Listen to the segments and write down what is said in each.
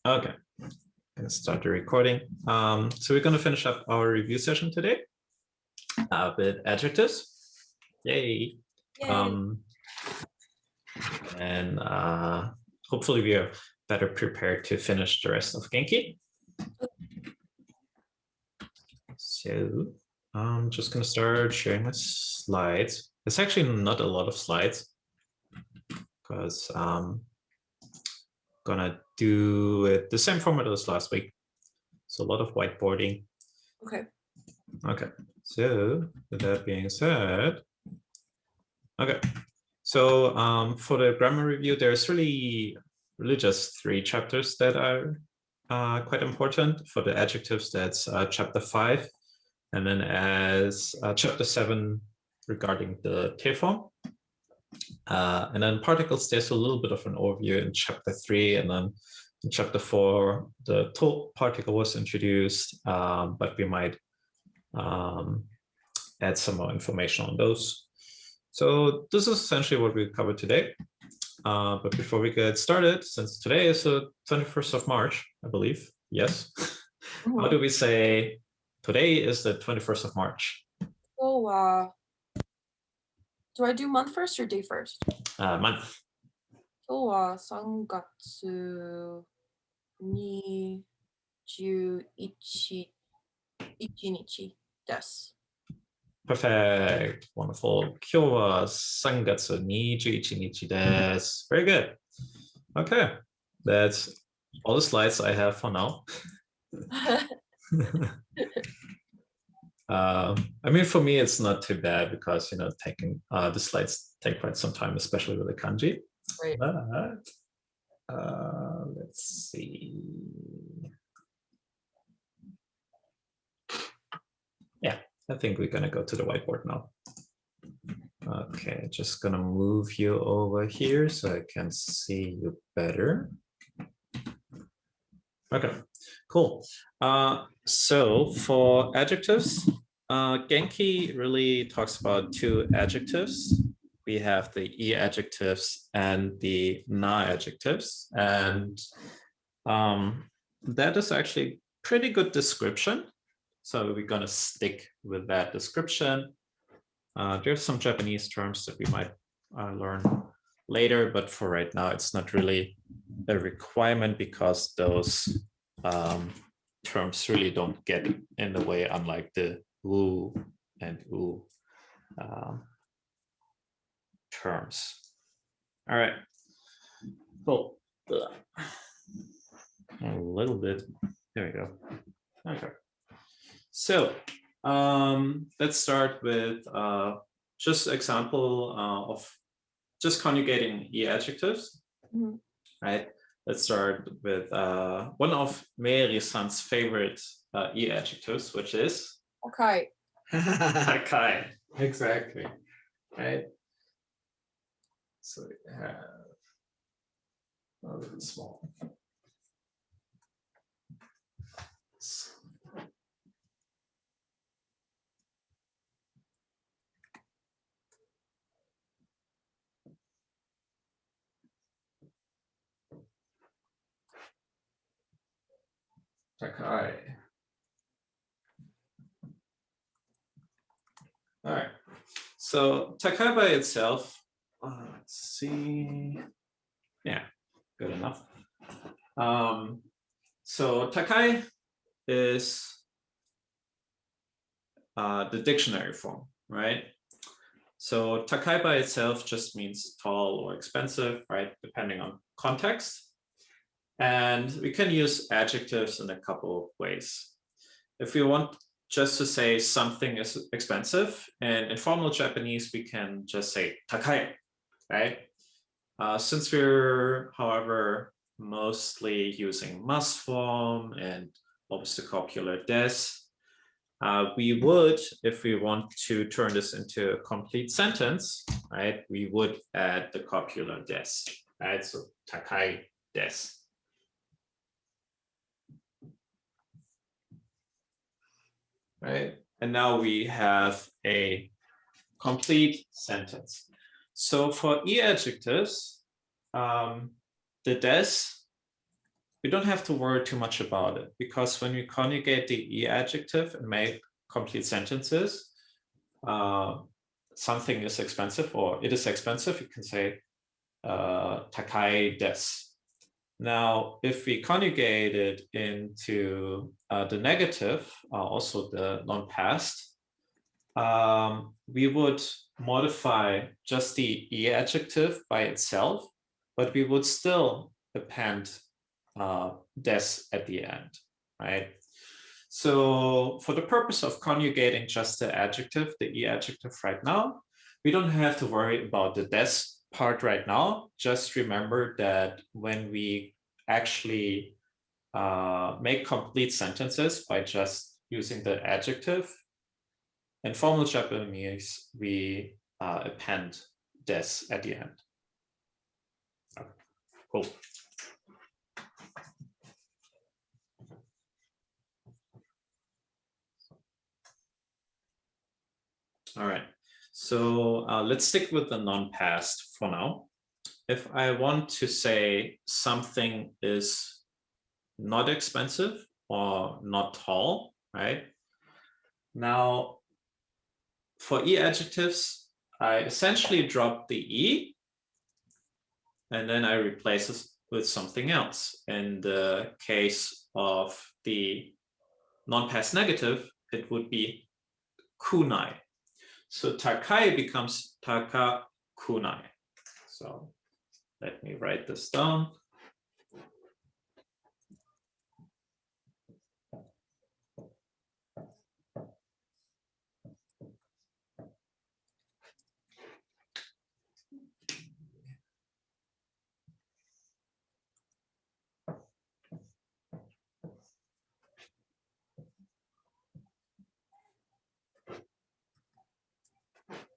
Okay, gonna start the recording. So we're gonna finish up our review session today with adjectives. Yay! Yay. And hopefully we are better prepared to finish the rest of Genki. So I'm just gonna start sharing my slides. It's actually not a lot of slides because gonna do it the same format as last week. So a lot of whiteboarding. Okay. Okay. So with that being said, okay. So for the grammar review, there's really just 3 chapters that are quite important. For the adjectives, that's chapter 5, and then as chapter 7 regarding the T form. And then particles, there's a little bit of an overview in chapter 3, and then in chapter 4, the to particle was introduced, but we might add some more information on those. So this is essentially what we covered today. But before we get started, since today is the 21st of March, I believe, yes. How do we say today is the 21st of March? So do I do month first or day first? Month. 今日は3月21日です。 Perfect. Wonderful. 今日は3月21日です。Very good. Okay. That's all the slides I have for now. I mean, for me, it's not too bad because, you know, taking the slides take quite some time, especially with the kanji. Right. But let's see. Yeah, I think we're gonna go to the whiteboard now. Okay, just gonna move you over here so I can see you better. Okay, cool. So for adjectives, Genki really talks about 2 adjectives. We have the E adjectives and the na adjectives, and that is actually pretty good description. So we're gonna stick with that description. There's some Japanese terms that we might learn later, but for right now, it's not really a requirement because those terms really don't get in the way, unlike the wu and u terms. All right, cool. A little bit, there we go. Okay, so let's start with just example of just conjugating E adjectives, right? Let's start with one of Mary-san's favorite E adjectives, which is Okay. takai. Exactly, right? So we have a little small. Takai. All right. So takai by itself, let's see. Yeah, good enough. So takai is the dictionary form, right? So takai by itself just means tall or expensive, right? Depending on context. And we can use adjectives in a couple of ways. If we want just to say something is expensive, in informal Japanese, we can just say takai, right? Since we're, however, mostly using must form and obviously copular des, we would, if we want to turn this into a complete sentence, right, we would add the copular des, right? So takai des. Right, and now we have a complete sentence. So for E adjectives, the des we don't have to worry too much about it, because when we conjugate the E adjective and make complete sentences, something is expensive or it is expensive, you can say takai desu. Now, if we conjugate it into the negative, also the non-past, we would modify just the E adjective by itself, but we would still append des at the end, right? So for the purpose of conjugating just the adjective, the E adjective right now, we don't have to worry about the des part right now. Just remember that when we actually make complete sentences by just using the adjective, in formal Japanese, we append des at the end. Okay. Cool. All right, so let's stick with the non-past for now. If I want to say something is not expensive or not tall, right? Now, for E adjectives, I essentially drop the E and then I replace it with something else. In the case of the non-past negative, it would be kunai. So takai becomes takakunai. So let me write this down.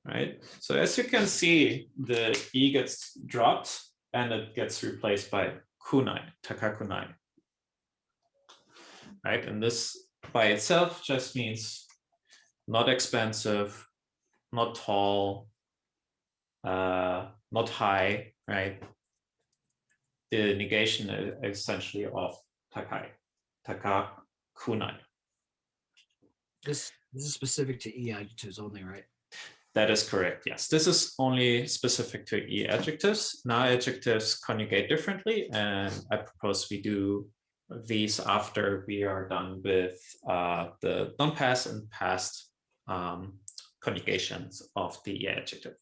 Right. So as you can see, the E gets dropped and it gets replaced by kunai, takakunai. Right. And this by itself just means not expensive, not tall, not high, right? The negation essentially of takai, takakunai. This is specific to E adjectives only, right? That is correct, yes. This is only specific to E adjectives. Now adjectives conjugate differently, and I propose we do these after we are done with the non-past and past conjugations of the E adjective.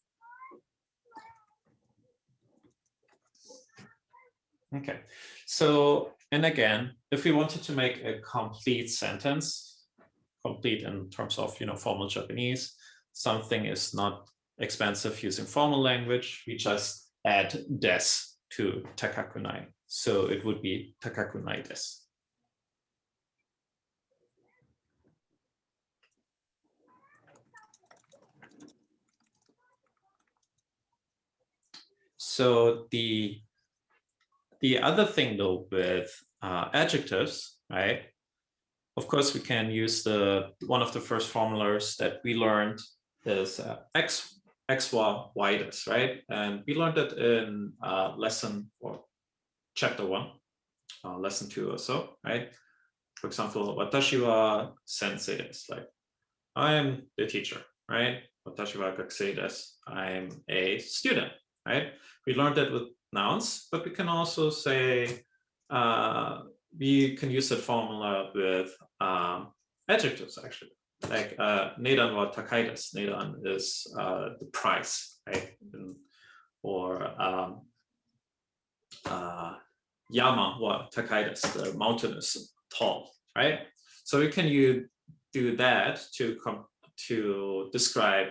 Okay, so, and again, if we wanted to make a complete sentence, complete in terms of, formal Japanese, something is not expensive using formal language, we just add des to takakunai. So it would be takakunai desu. So the other thing though with adjectives, right? Of course, we can use one of the first formulas that we learned is x y des, right? And we learned it in lesson or chapter 1, lesson 2 or so, right? For example, watashi wa sensei desu, like I am the teacher, right? Watashi wa gakusei desu, I'm a student, right? We learned that with nouns, but we can also say we can use that formula with adjectives, actually. Like neidan wa takai desu. Neidan is the price, right? Or yama wa takai desu. The mountain is tall, right? So we can do that to describe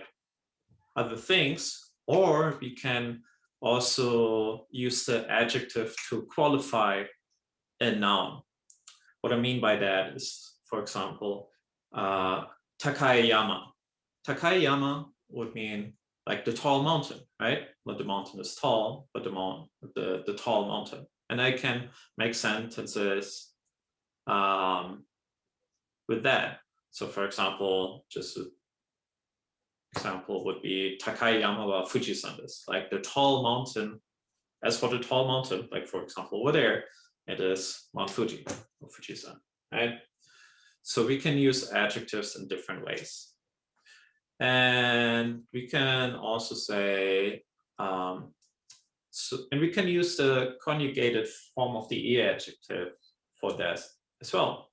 other things, or we can also use the adjective to qualify a noun. What I mean by that is, for example, takai yama. Takai yama would mean like the tall mountain, right? But the mountain is tall, but the tall mountain. And I can make sentences with that. So for example, just an example would be takai yama wa Fujisan desu, like the tall mountain. As for the tall mountain, like for example, over there, it is Mount Fuji or Fujisan, right? So we can use adjectives in different ways. And we can also say, and we can use the conjugated form of the E adjective for that as well.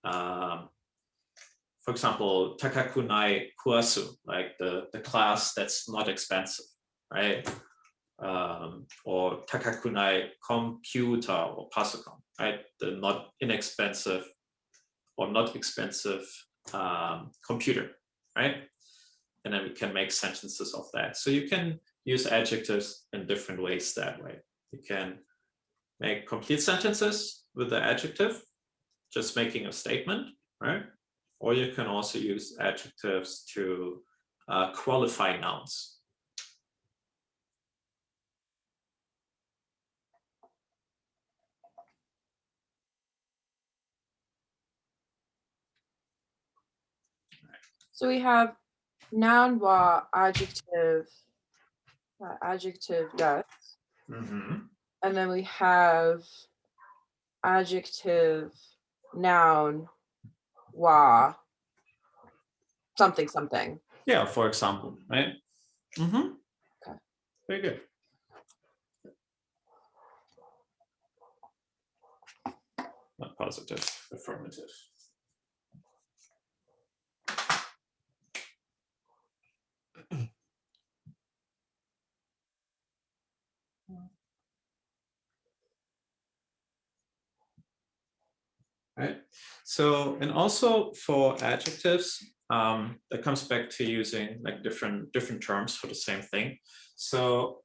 For example, takakunai kuasu, like the class that's not expensive, right? Or takakunai computer or pasokon, right? The not inexpensive or not expensive computer, right? And then we can make sentences of that. So you can use adjectives in different ways that way. You can make complete sentences with the adjective, just making a statement, right? Or you can also use adjectives to qualify nouns. So we have noun wa, adjective, adjective das. And then we have adjective, noun, wa, something, something. Yeah, for example, right? Okay. Very good. Not positive, affirmative. Right. So, and also for adjectives, that comes back to using like different terms for the same thing. So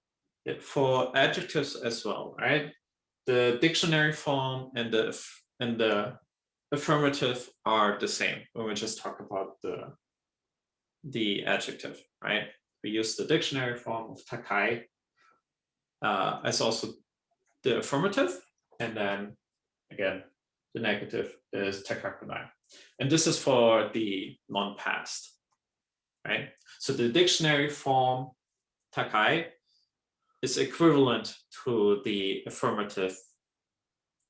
for adjectives as well, right? The dictionary form and the affirmative are the same when we just talk about the adjective, right? We use the dictionary form of takai as also the affirmative, and then again, the negative is takakunai. And this is for the non-past, right? So the dictionary form takai is equivalent to the affirmative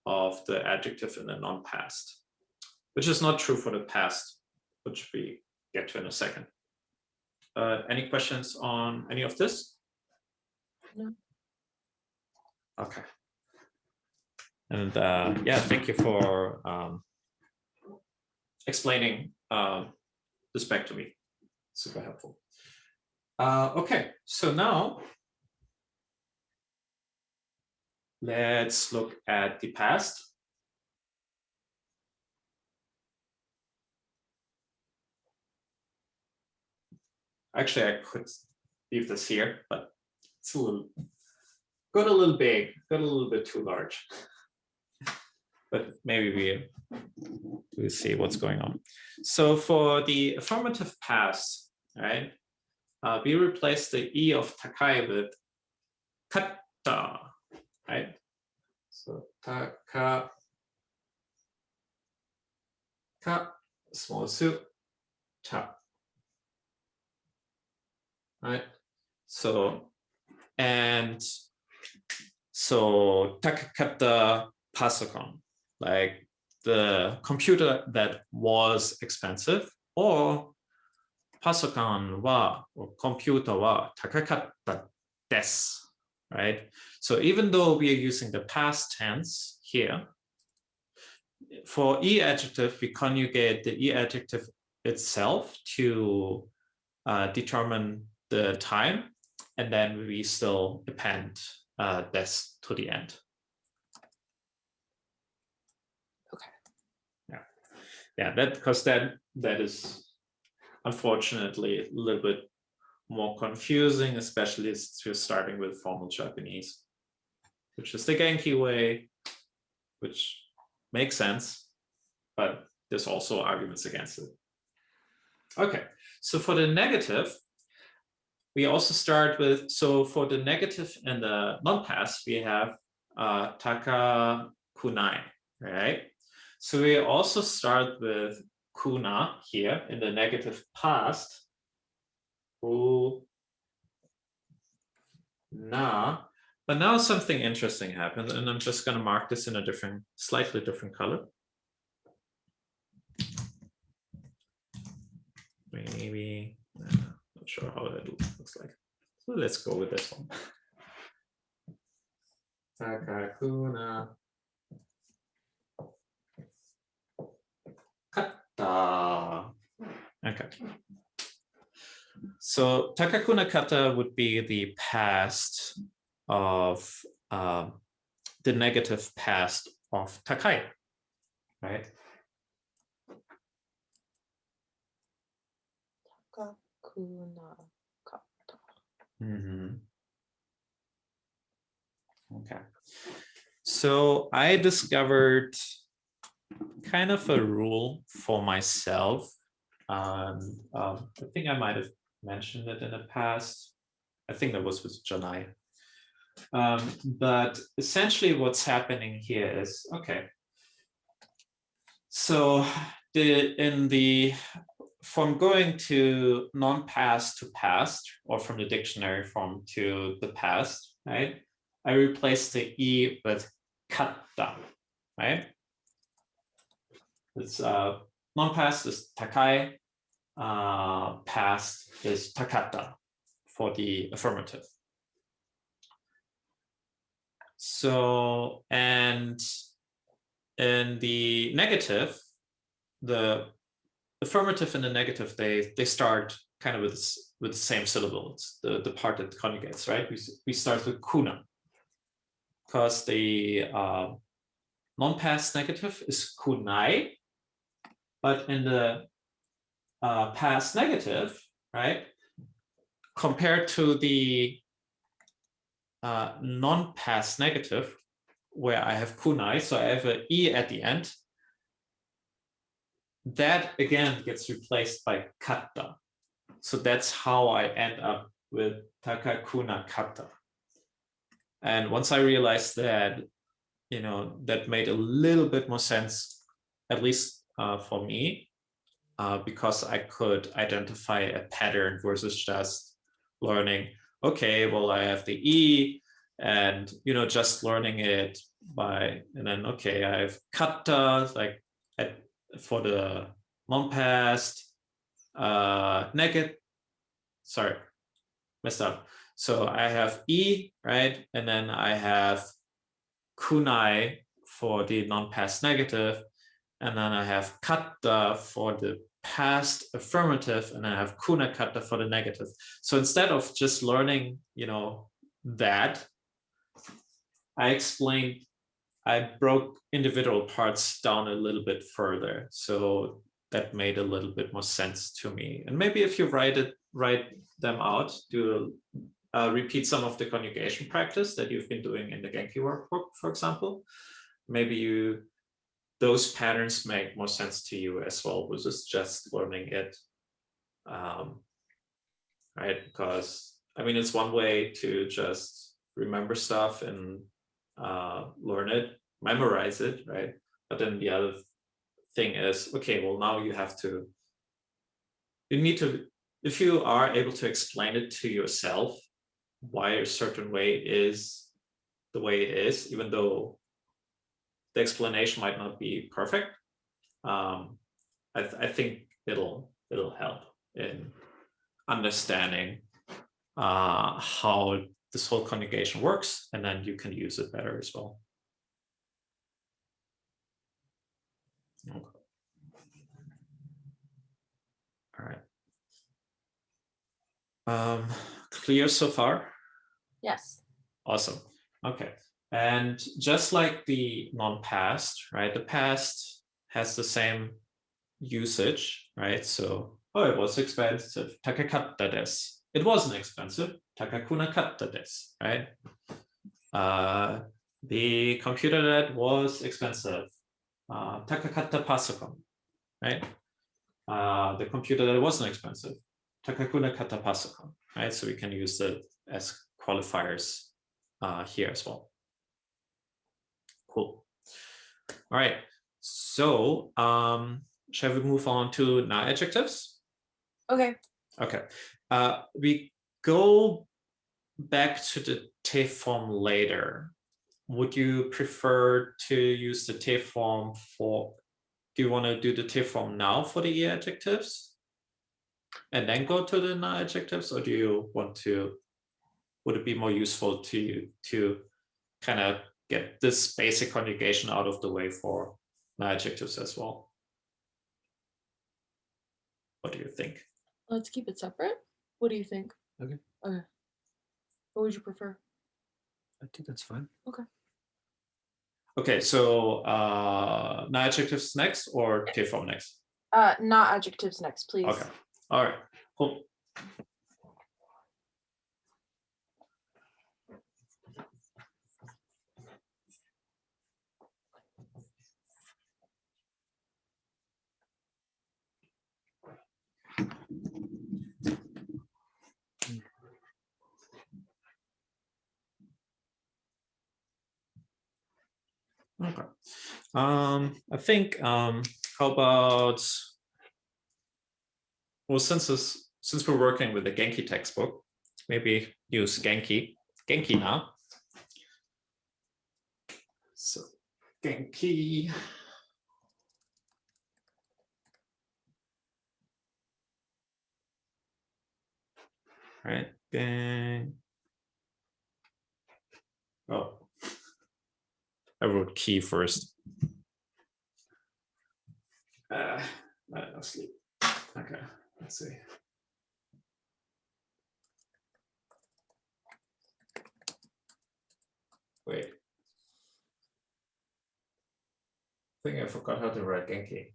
of the adjective in the non-past, which is not true for the past, which we get to in a second. Any questions on any of this? No. Okay. And yeah, thank you for explaining this back to me. Super helpful. Okay, so now let's look at the past. Actually, I could leave this here, but it's got a little big, got a little bit too large. But maybe we'll see what's going on. So for the affirmative past, right, we replace the E of takai with katta, right? So taka, ka, small su, ta, right? So, and so takakatta pasokon, like the computer that was expensive, or pasokon wa, or computer wa takakatta desu, right? So even though we are using the past tense here, for E adjective, we conjugate the E adjective itself to determine the time, and then we still append this to the end. Okay. Yeah, that because that is unfortunately a little bit more confusing, especially if you're starting with formal Japanese, which is the Genki way, which makes sense, but there's also arguments against it. Okay, so for the negative, we also start with, so for the negative and the non-past, we have taka kunai, right? So we also start with kuna here in the negative past, ku na, But now something interesting happened, and I'm just going to mark this in a slightly different color. Maybe, not sure how that looks like. So let's go with this one. Takakuna kata. Okay. So Takakuna kata would be the past of the negative past of takai, right? Takakuna kata. Okay. So I discovered kind of a rule for myself. I think I might have mentioned it in the past. I think that was with Janai. But essentially what's happening here is, okay, so from going to non-past to past, or from the dictionary form to the past, right? I replaced the E with kata, right? It's non-past is takai, past is takata for the affirmative. So, and in the negative, the affirmative and the negative, they start kind of with the same syllable. It's the part that conjugates, right? We start with kuna, because the non-past negative is kunai, but in the past negative, right, compared to the non-past negative, where I have kunai, so I have an E at the end, that again gets replaced by kata. So that's how I end up with takakuna kata. And once I realized that, that made a little bit more sense, at least for me, because I could identify a pattern versus just learning, okay, well, I have the E, and just learning it and then okay, I have kata, like for the non-past, messed up. So I have E, right, and then I have kunai for the non-past negative, and then I have kata for the past affirmative, and I have kuna kata for the negative. So instead of just learning, that, I broke individual parts down a little bit further. So that made a little bit more sense to me. And maybe if you write them out, repeat some of the conjugation practice that you've been doing in the Genki workbook, for example, maybe those patterns make more sense to you as well, versus just learning it, right? Because it's one way to just remember stuff and learn it, memorize it, right? But then the other thing is, okay, well, now you need to, if you are able to explain it to yourself, why a certain way is the way it is, even though the explanation might not be perfect, I think it'll help in understanding how this whole conjugation works, and then you can use it better as well. Okay. All right. Clear so far? Yes. Awesome. Okay. And just like the non-past, right? The past has the same usage, right? So, it was expensive. Takakatta desu. It wasn't expensive. Takakuna katta desu, right? The computer that was expensive. Takakatta pasokon, right? The computer that wasn't expensive. Takakuna katta pasokon, right? So we can use it as qualifiers here as well. Cool. All right. So shall we move on to now adjectives? Okay. Okay. We go back to the te form later, would you prefer to use the te form for, do you want to do the te form now for the adjectives and then go to the non-adjectives, or do you want to, would it be more useful to kind of get this basic conjugation out of the way for non-adjectives as well? What do you think? Let's keep it separate. What do you think? Okay. Okay. What would you prefer? I think that's fine. Okay. Okay, so non-adjectives next or te form next? Not adjectives next, please. Okay. All right. Cool. Okay. I think how about, well, since we're working with the Genki textbook, maybe use Genki now. So Genki. Right. Then, oh, I wrote key first. No sleep. Okay, let's see. Wait. I think I forgot how to write Genki.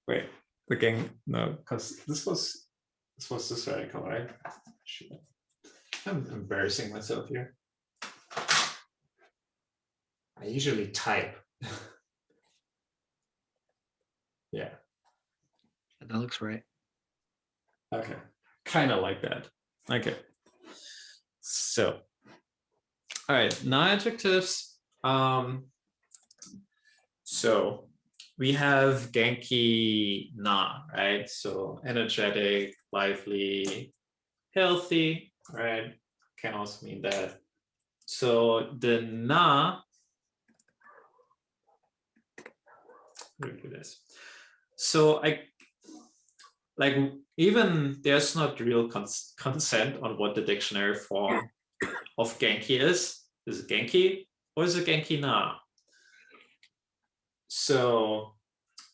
Wait, the gang, no, because this was this radical, right? I'm embarrassing myself here. I usually type. Yeah. That looks right. Okay. Kind of like that. Okay. So, all right, non-adjectives. So we have Genki na, right? So energetic, lively, healthy, right? Can also mean that. So the na, let me do this. So even there's not real consent on what the dictionary form of Genki is. Is it Genki or is it Genki na? So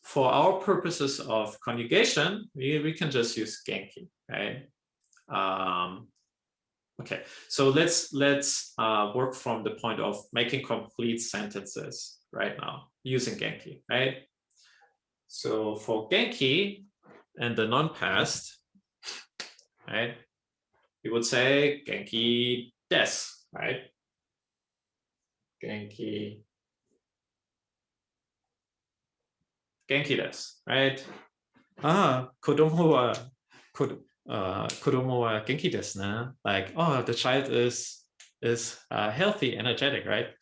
for our purposes of conjugation, we can just use Genki, right? Okay, so let's work from the point of making complete sentences right now using Genki, right? So for Genki and the non-past, right, we would say Genki desu, right? Genki desu, right? Kodomo wa genki desu ne. Like, oh, the child is healthy, energetic, right?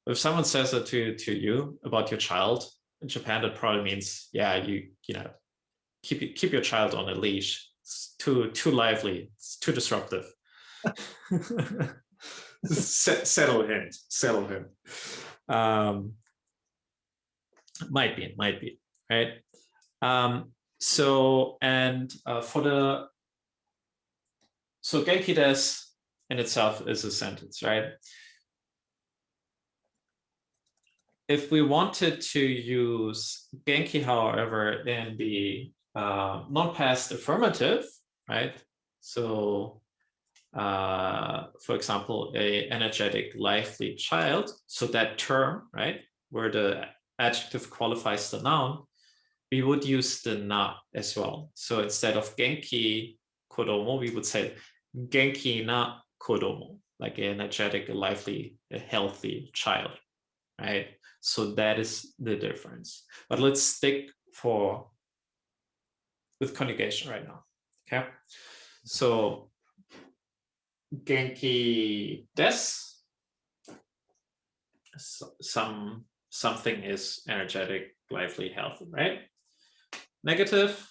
If someone says that to you about your child in Japan, that probably means, yeah, you know, keep your child on a leash. It's too lively. It's too disruptive. settle him. Might be, right? So Genki desu in itself is a sentence, right? If we wanted to use Genki, however, in the non-past affirmative, right? So, for example, a energetic, lively child. So that term, right, where the adjective qualifies the noun, we would use the na as well. So instead of Genki kodomo, we would say Genki na kodomo, like an energetic, lively, a healthy child, right? So that is the difference. But let's stick with conjugation right now, okay? So Genki desu, something is energetic, lively, healthy, right? Negative,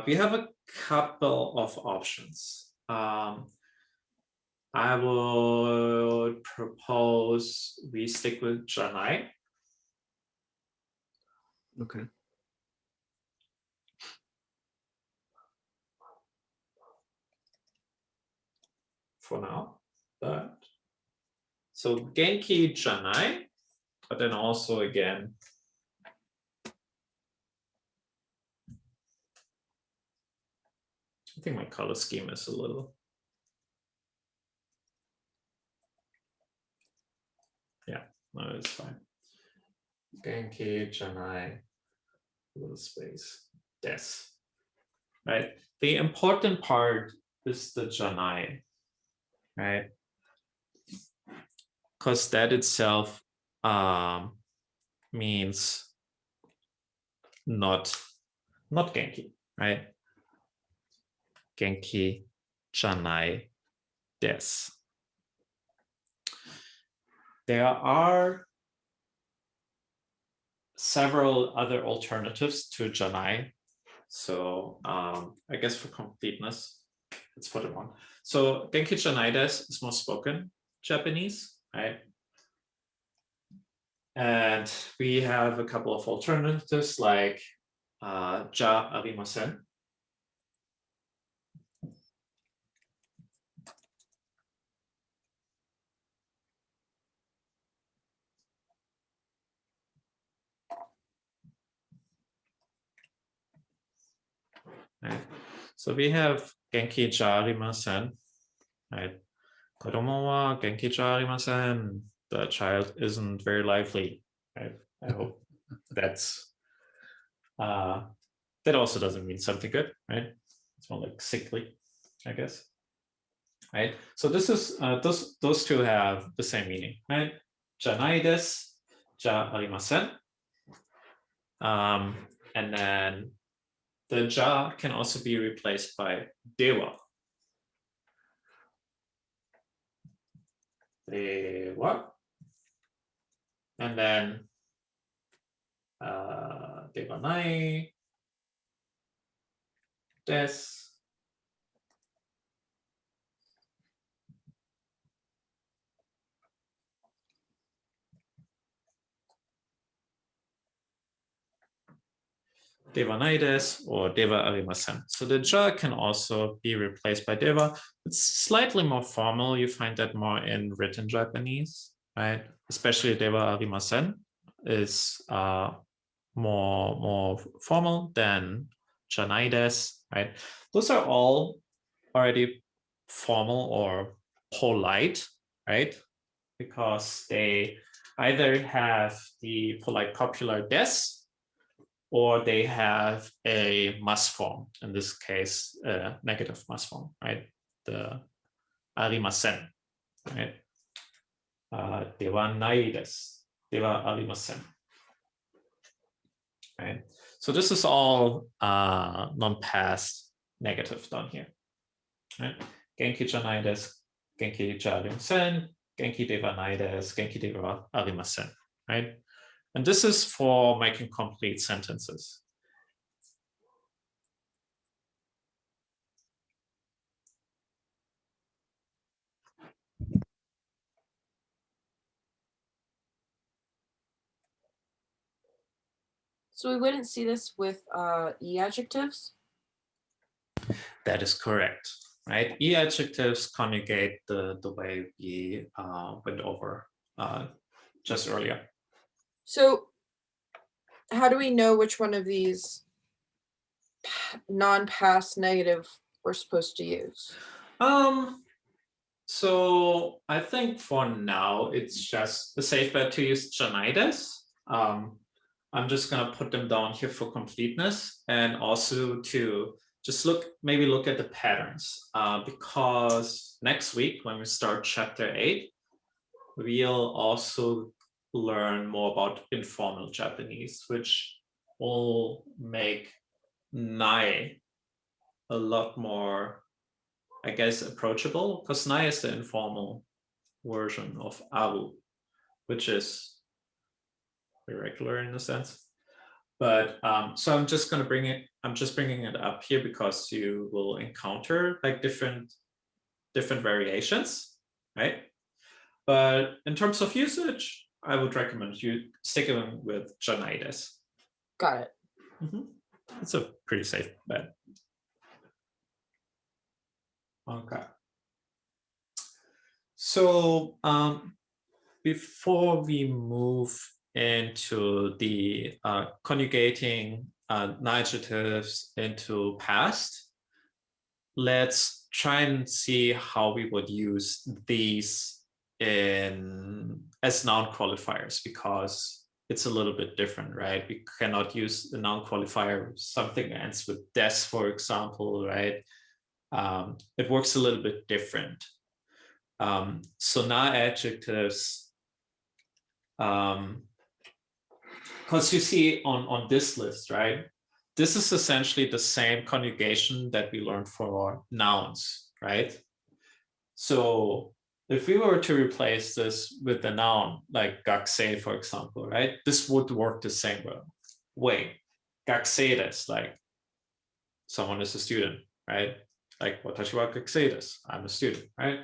we have a couple of options. I would propose we stick with Janai. Okay. For now, but so Genki Janai, but then also again, I think my color scheme is a little. Yeah, no, it's fine. Genki Janai, little space, des. Right. The important part is the Janai, right? Because that itself means not Genki, right? Genki Janai des. There are several other alternatives to Janai. So I guess for completeness, let's put it on. So Genki Janai des is more spoken Japanese, right? And we have a couple of alternatives like ja arimasen. Right. So we have Genki ja arimasen, right? Kodomo wa genki ja arimasen. The child isn't very lively, right? I hope that's that also doesn't mean something good, right? It's more like sickly, I guess. Right. So this is those two have the same meaning, right? Janai desu, ja arimasen. And then the ja can also be replaced by dewa. Dewa. And then dewa nai desu. Deva nai desu or deva arimasen. So the ja can also be replaced by deva. It's slightly more formal. You find that more in written Japanese, right? Especially deva arimasen is more formal than janai desu, right? Those are all already formal or polite, right? Because they either have the polite copular des or they have a must form, in this case, negative must form, right? The arimasen, right? Dewa nai desu, dewa arimasen, right? So this is all non-past negative down here, right? Genki janai desu, genki ja arimasen, genki dewa nai desu, genki dewa arimasen, right? And this is for making complete sentences. So we wouldn't see this with E adjectives? That is correct, right? E adjectives conjugate the way we went over just earlier. So how do we know which one of these non-past negative we're supposed to use? So I think for now, it's just a safe bet to use janai desu. I'm just gonna put them down here for completeness and also to just maybe look at the patterns because next week when we start chapter 8, we'll also learn more about informal Japanese, which will make nai a lot more, I guess, approachable, because nai is the informal version of aru, which is irregular in a sense. But so I'm just going to bring it. I'm just bringing it up here because you will encounter like different variations, right? But in terms of usage, I would recommend you sticking with Janaides. Got it. It's a pretty safe bet. Okay. So before we move into the conjugating non-adjectives into past, let's try and see how we would use these as noun qualifiers, because it's a little bit different, right? We cannot use the noun qualifier, something ends with des, for example, right? It works a little bit different. So now adjectives, because you see on this list, right? This is essentially the same conjugation that we learned for nouns, right? So if we were to replace this with a noun like gakusei, for example, right? This would work the same way. Gakusei desu, like someone is a student, right? Like watashi wa gakusei desu, I'm a student, right?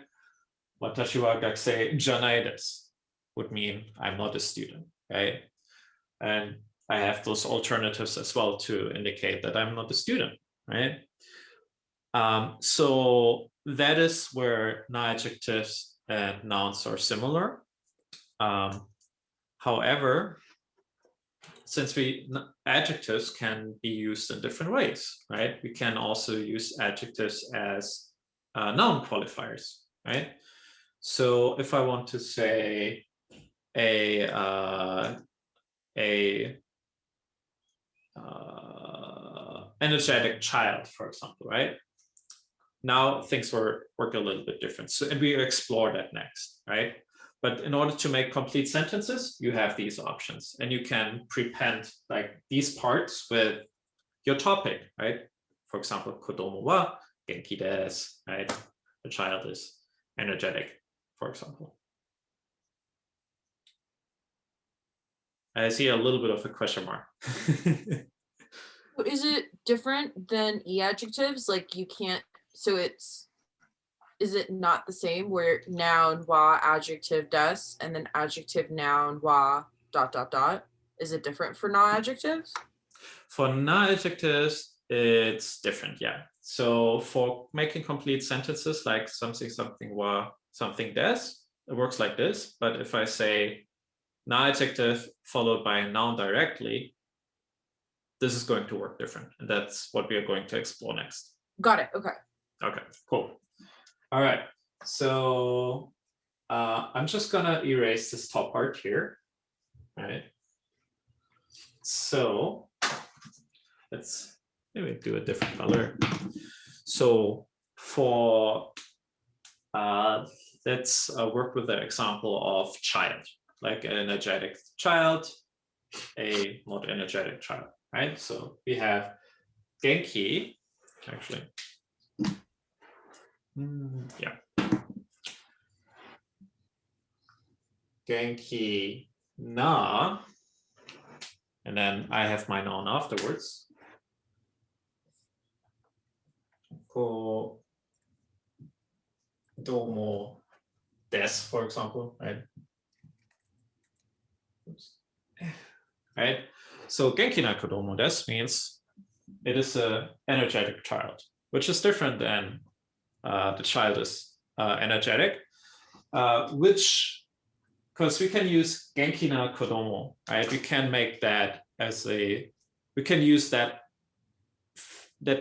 Watashi wa gakusei janai desu would mean I'm not a student, right? And I have those alternatives as well to indicate that I'm not a student, right? So that is where non-adjectives and nouns are similar. However, since adjectives can be used in different ways, right? We can also use adjectives as noun qualifiers, right? So if I want to say a energetic child, for example, right? Now things work a little bit different. So, and we explore that next, right? But in order to make complete sentences, you have these options, and you can prepend like these parts with your topic, right? For example, kodomo wa genki desu, right? The child is energetic, for example. I see a little bit of a question mark. Is it different than e-adjectives? Like you can't, so is it not the same where noun wa adjective des and then adjective noun wa ... Is it different for non-adjectives? For non-adjectives, it's different, yeah. So for making complete sentences like something wa something des, it works like this. But if I say non-adjective followed by a noun directly, this is going to work different. And that's what we are going to explore next. Got it. Okay. Okay, cool. All right. So I'm just going to erase this top part here. All right. So let's maybe do a different color. So for let's work with the example of child, like an energetic child, a not energetic child, right? So we have Genki, actually. Yeah. Genki na, and then I have my noun afterwards. Kodomo desu, for example, right? Oops. Right? So Genki na kodomo desu means it is an energetic child, which is different than the child is energetic, which, because we can use Genki na kodomo, right? We can make that as we can use that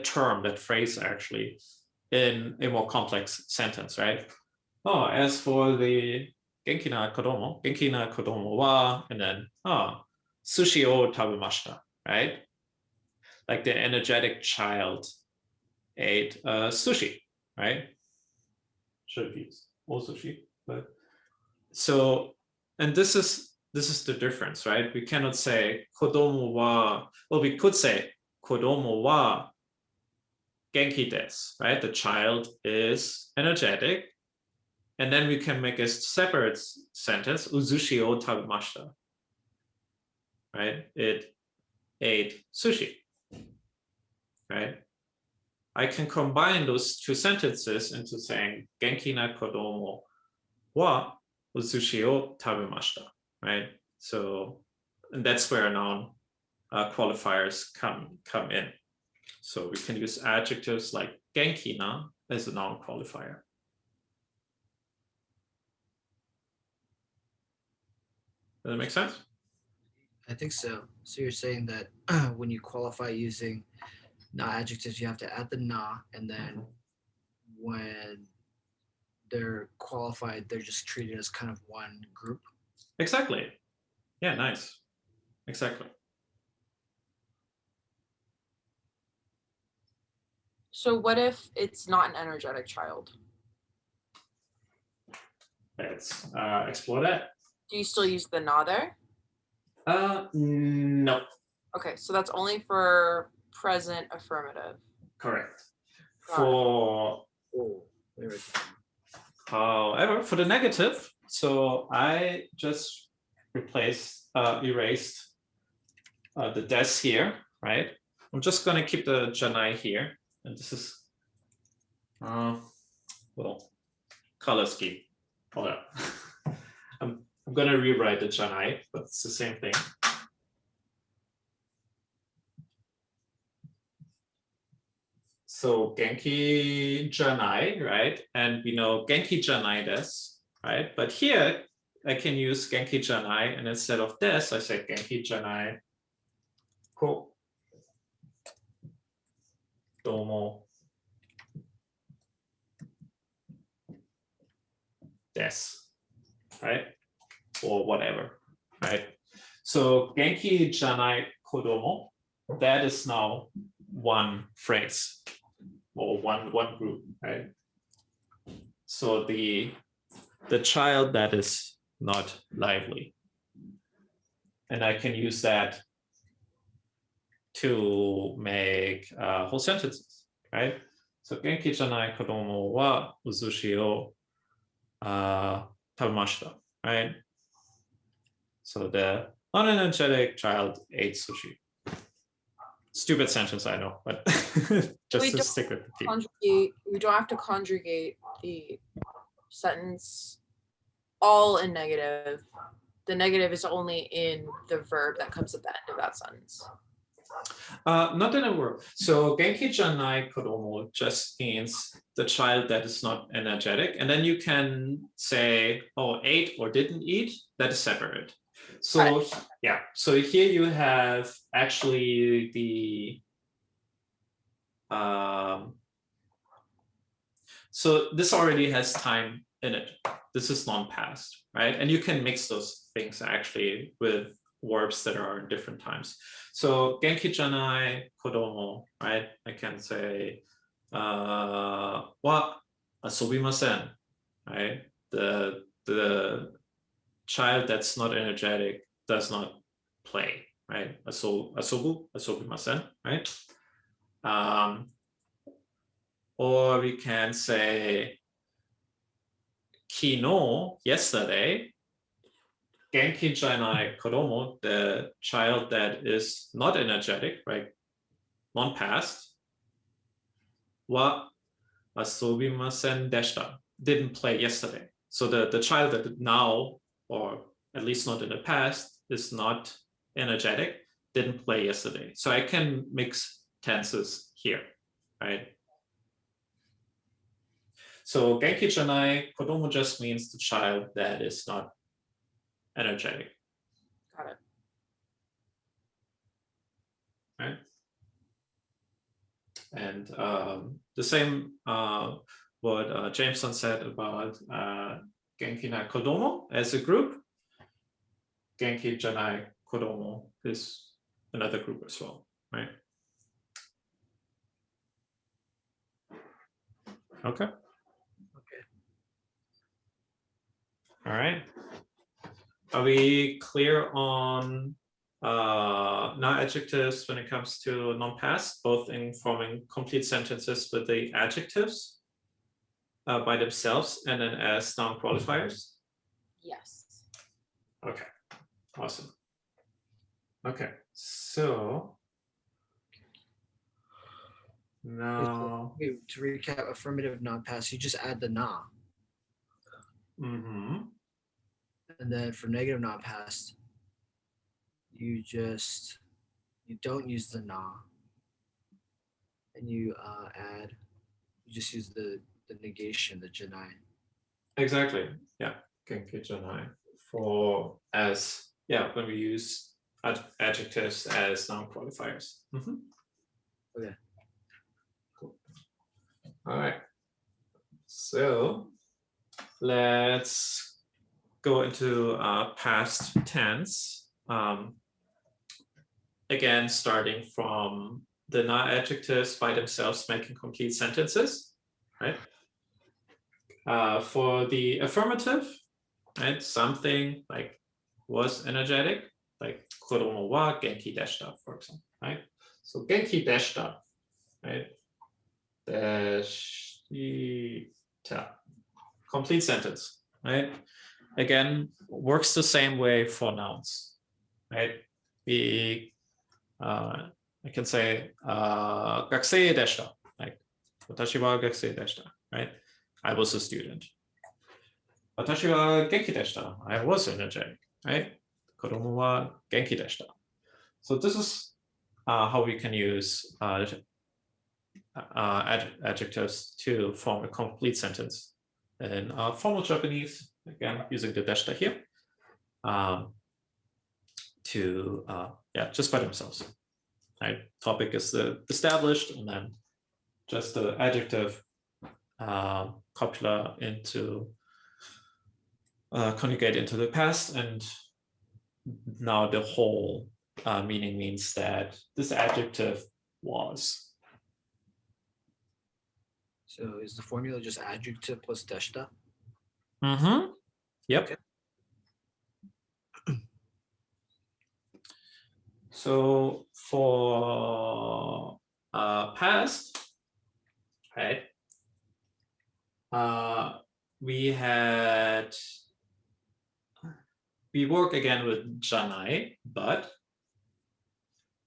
term, that phrase actually, in a more complex sentence, right? Oh, as for the Genki na kodomo wa, and then, sushi o tabemashita, right? Like the energetic child ate sushi, right? Should have used all sushi, but so, and this is the difference, right? We cannot say kodomo wa, well, we could say kodomo wa genki desu, right? The child is energetic. And then we can make a separate sentence, uzushi o tabemashita, right? It ate sushi, right? I can combine those two sentences into saying Genki na kodomo wa sushi o tabemashita, right? So, and that's where noun qualifiers come in. So we can use adjectives like Genki na as a noun qualifier. Does that make sense? I think so. So you're saying that when you qualify using na adjectives, you have to add the na, and then when they're qualified, they're just treated as kind of one group. Exactly. Yeah, nice. Exactly. So what if it's not an energetic child? Let's explore that. Do you still use the na there? No. Okay, so that's only for present affirmative. Correct. Got For Oh, there it is. however, for the negative, so I just erased the des here, right? I'm just gonna keep the janai here, and this is well, color scheme. Hold up. I'm gonna rewrite the janai, but it's the same thing. So Genki Janai, right? And we know Genki Janai des, right? But here I can use Genki Janai, and instead of des, I say Genki Janai ko domo des, right? Or whatever, right? So Genki Janai kodomo, that is now one phrase or one group, right? So the child that is not lively, and I can use that to make whole sentences, right? So Genki janai kodomo wa uzushi o tabemashita, right? So the unenergetic child ate sushi. Stupid sentence, I know, but just to stick with the theme. We don't have to conjugate the sentence all in negative. The negative is only in the verb that comes at the end of that sentence. Not in a word. So Genki janai kodomo just means the child that is not energetic. And then you can say, oh, ate or didn't eat. That is separate. So right. Yeah, so here you have actually the, so this already has time in it. This is non-past, right? And you can mix those things actually with verbs that are in different times. So Genki janai kodomo, right? I can say wa asobimasen, right? The child that's not energetic does not play, right? Asobimasen, right? Or we can say kino, yesterday, Genki janai kodomo, the child that is not energetic, right? Non-past. Wa asobimasen deshita, didn't play yesterday. So the child that now, or at least not in the past, is not energetic, didn't play yesterday. So I can mix tenses here, right? So Genki janai kodomo just means the child that is not energetic. Got it. Right. And the same what Jameson said about Genki na kodomo as a group. Genki janai kodomo is another group as well, right? Okay. All right. Are we clear on non-adjectives when it comes to non-past, both in forming complete sentences with the adjectives by themselves and then as noun qualifiers? Yes. Okay, awesome. Okay, So now, Okay, to recap, affirmative non-pass, you just add the na, mhm. and then for negative non-pass, you don't use the na, and you just use the negation, the janai. Exactly. Yeah. Genki Janai for as when we use adjectives as noun qualifiers. Mhm. Okay. Cool. All right. So let's go into past tense. Again, starting from the non-adjectives by themselves making complete sentences, right? For the affirmative, right? Something like was energetic, like Koromo wa genki deshita, for example, right? So genki deshita, right? Deshita. Complete sentence, right? Again, works the same way for nouns, right? I can say gakusei deshita, like watashi wa gakusei deshita, right? I was a student. Watashi wa genki deshita. I was energetic, right? Kodomo wa genki deshita. So this is how we can use adjectives to form a complete sentence in formal Japanese. Again, using the deshita here to just by themselves. Right? Topic is established, and then just the adjective copula into conjugate into the past, and now the whole meaning means that this adjective was. So is the formula just adjective plus deshita? Mm-hmm. Yep. Okay. So for past, right? We work again with janai, but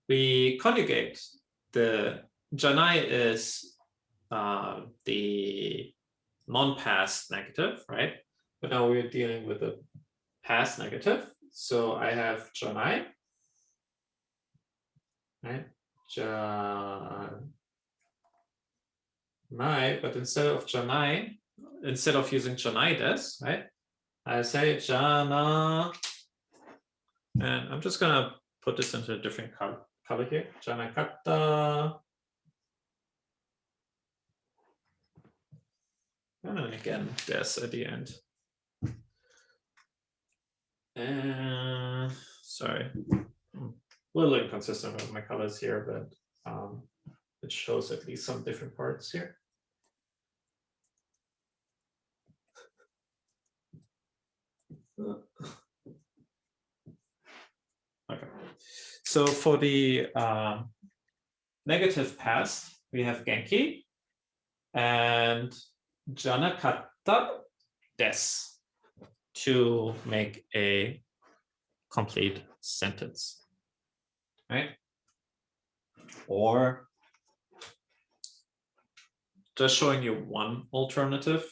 we conjugate. The janai is the non-past negative, right? But now we're dealing with the past negative. So I have janai, right? Janai, but instead of using janai des, right? I say jana, and I'm just gonna put this into a different color here. Janakata. And then again, des at the end. Sorry, I'm a little inconsistent with my colors here, but it shows at least some different parts here. Okay, so for the negative past, we have genki and janakata des to make a complete sentence, right? Or just showing you one alternative.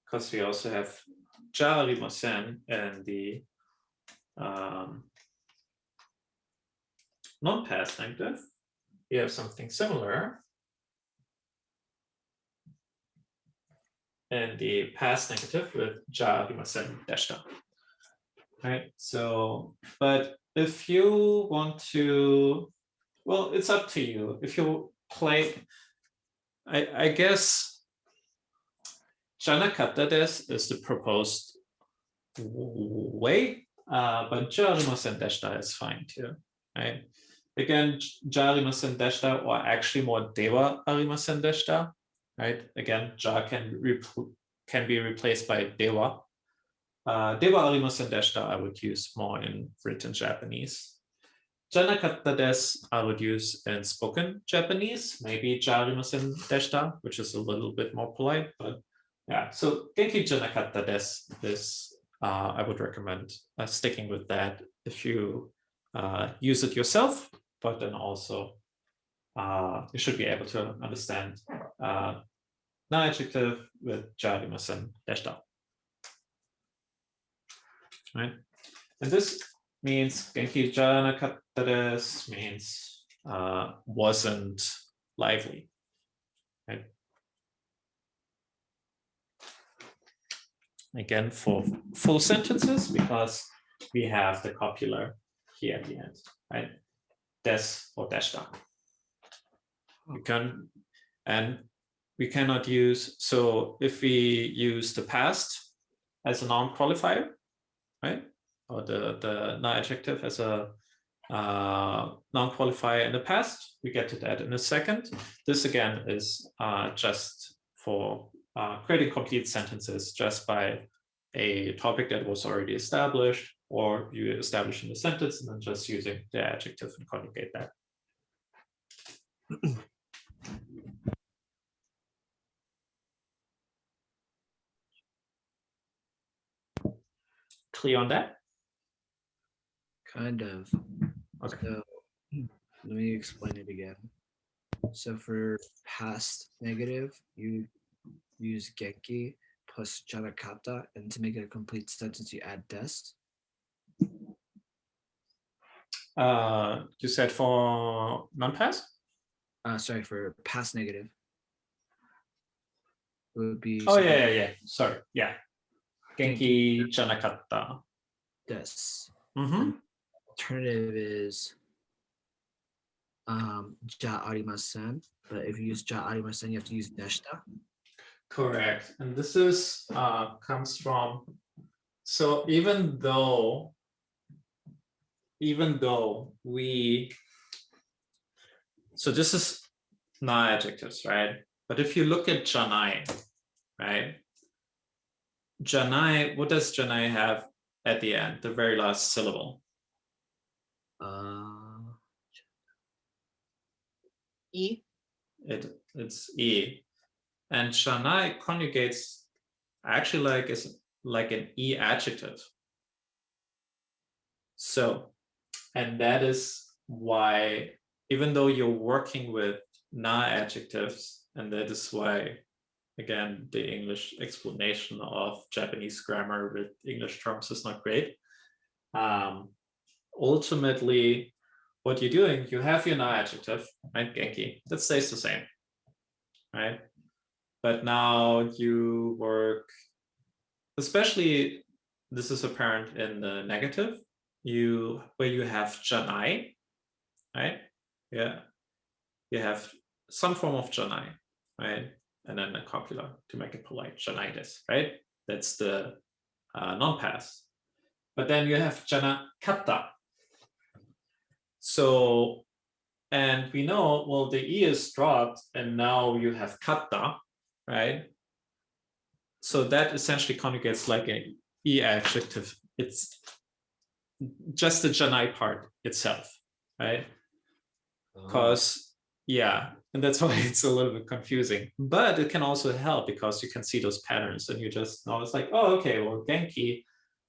Because we also have ja arimasen and the non-past negative. We have something similar. And the past negative with ja arimasen deshita. Right. So, but if you want to, well, it's up to you. If you play, I guess janakata des is the proposed way, but ja arimasen deshita is fine too. Right. Again, ja arimasen deshita, or actually more dewa arimasen deshita. Right. Again, ja can be replaced by dewa. Dewa arimasen deshita I would use more in written Japanese. Janakatta desu I would use in spoken Japanese, maybe jarimasen deshita, which is a little bit more polite, but yeah. So genki janakatta desu is I would recommend sticking with that if you use it yourself, but then also you should be able to understand non-adjective with jarimasen deshita. Right? And this means genki janakatta desu means wasn't lively. Right? Again, for full sentences, because we have the copular here at the end, right? Des or deshita. You can, and we cannot use, so if we use the past as a noun qualifier, right? Or the non-adjective as a noun qualifier in the past, we get to that in a second. This again is just for creating complete sentences just by a topic that was already established, or you establish in the sentence and then just using the adjective and conjugate that. Clear on that? Kind of. Okay. So let me explain it again. So for past negative, you use genki plus janakata, and to make it a complete sentence, you add des. You said for non-pass? Sorry, for past negative. It would be. Oh, yeah. Sorry. Yeah. Genki janakatta. Des. Mm-hmm. Alternative is ja arimasen, but if you use ja arimasen, you have to use deshita. Correct. And this is comes from, so even though we, so this is non-adjectives, right? But if you look at janai, right? Janai, what does janai have at the end, the very last syllable? E. It's E. And janai conjugates actually like an E adjective. So, and that is why, even though you're working with non-adjectives, and that is why, again, the English explanation of Japanese grammar with English terms is not great. Ultimately, what you're doing, you have your non-adjective, right, genki, that stays the same, right? But now you work, especially this is apparent in the negative, where you have janai, right? Yeah, you have some form of janai, right? And then a copula to make it polite, janai-desu, right? That's the non-pass. But then you have janakatta. So, and we know, well, the E is dropped and now you have katta, right? So that essentially conjugates like an E adjective. It's just the janai part itself, right? Because yeah, and that's why it's a little bit confusing, but it can also help because you can see those patterns and you just know it's like, oh, okay, well, genki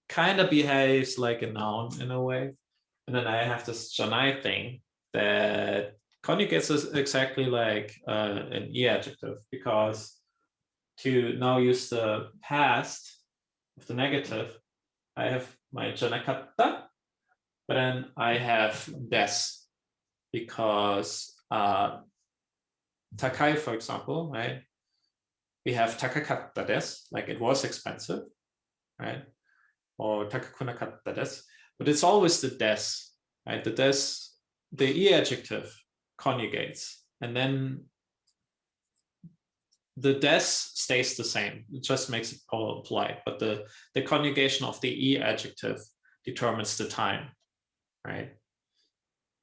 kind of behaves like a noun in a way, and then I have this janai thing that conjugates is exactly like an E adjective, because to now use the past of the negative, I have my janakatta, but then I have des, because takai, for example, right? We have takakatta desu, like it was expensive, right? Or takakunakatta desu, but it's always the des, right? The des, the E adjective conjugates, and then the des stays the same. It just makes it polite, but the conjugation of the E adjective determines the time, right?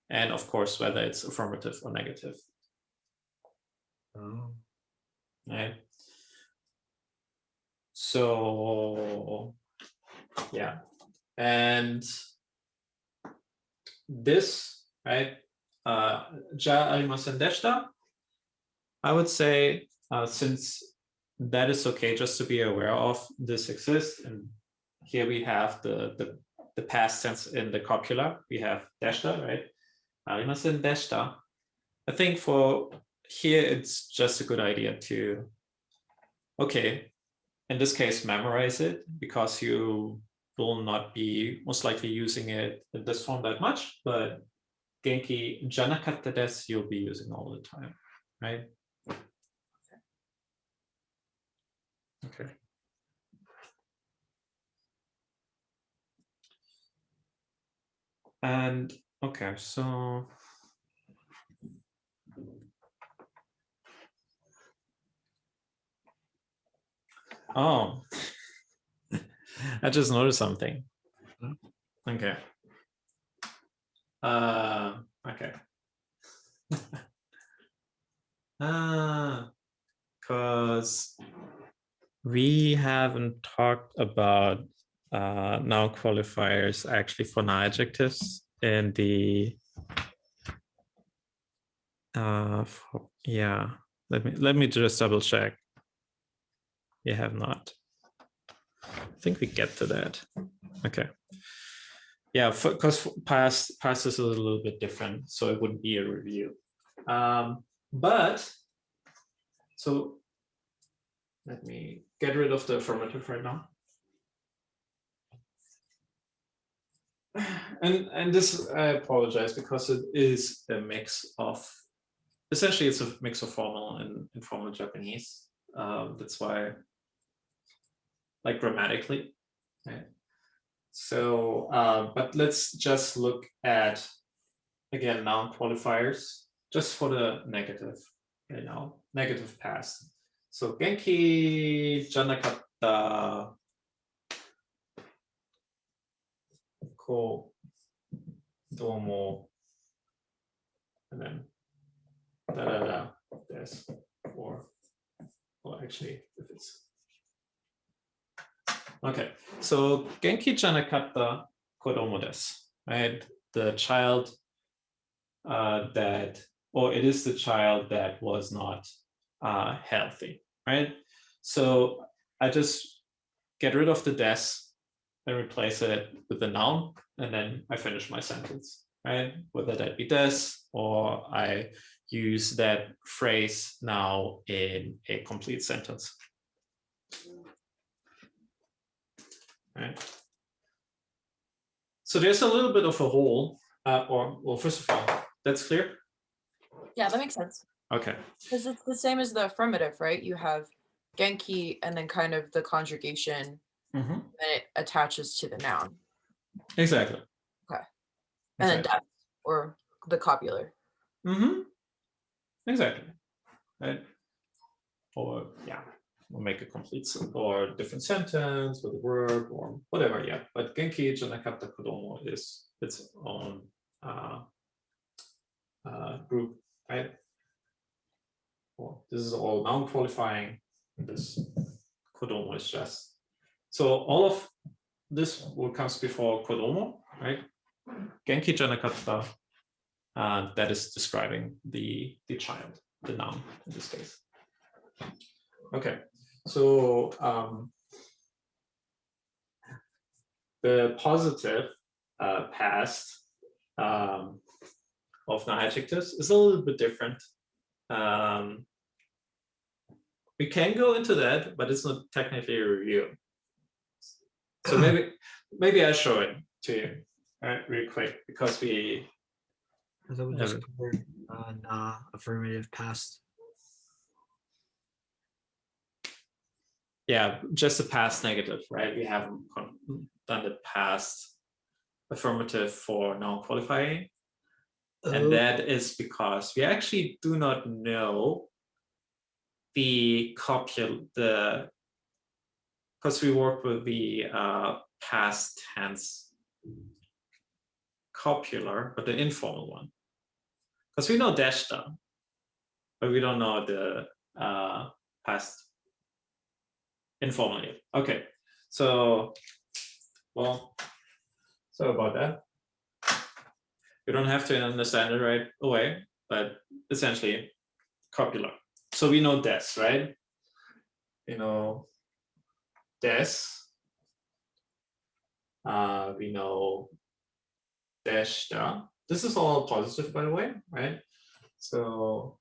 And of course, whether it's affirmative or negative. Oh. Right. So Yeah. And this, right? Ja arimasen deshita. I would say, since that is okay, just to be aware of, this exists. And here we have the past tense in the copula. We have deshita, right? Arimasen deshita. I think for here, it's just a good idea to, okay, in this case, memorize it, because you will not be most likely using it in this form that much, but Genki janakatta desu you'll be using all the time, right? Okay. And okay, so oh, I just noticed something. Okay. Okay. Because we haven't talked about noun qualifiers actually for noun adjectives in the yeah. Let me just double check. We have not. I think we get to that. Okay. Yeah, because past is a little bit different, so it wouldn't be a review. But so let me get rid of the affirmative right now. And this, I apologize, because it is a mix of, essentially it's a mix of formal and informal Japanese. That's why, like grammatically, right? So, but let's just look at, again, noun qualifiers, just for the negative, you know, negative past. So, Genki janakatta ko domo, and then da da da this, or well, actually, if it's okay. So, Genki janakatta kodomo desu, right? The child that, or it is the child that was not healthy, right? So I just get rid of the des and replace it with the noun, and then I finish my sentence, right? Whether that be des, or I use that phrase now in a complete sentence. Right? So there's a little bit of a hole, or well, first of all, that's clear? Yeah, that makes sense. Okay. Because it's the same as the affirmative, right? You have Genki and then kind of the conjugation, Mm-hmm. and it attaches to the noun. Exactly. Okay. And exactly. then das, or the copular. Mm-hmm. Exactly. Right. Or yeah, we'll make a complete or different sentence with a verb or whatever. Yeah. But Genki janakatta kodomo is its own group, right? Well, this is all noun qualifying. This kodomo is just, so all of this what comes before kodomo, right? Genki janakatta, that is describing the child, the noun in this case. Okay, so the positive past of noun adjectives is a little bit different. We can go into that, but it's not technically a review. So maybe I show it to you, right, real quick, because we. I thought we just covered nah, affirmative past. Yeah, just the past negative, right? We haven't done the past affirmative for non-qualifying. And that is because we actually do not know the because we work with the past tense copular, but the informal one. Because we know deshita, but we don't know the past informal yet. Okay, so well, so about that. You don't have to understand it right away, but essentially copular. So we know des, right? You know des. We know dash da. This is all positive, by the way, right? So,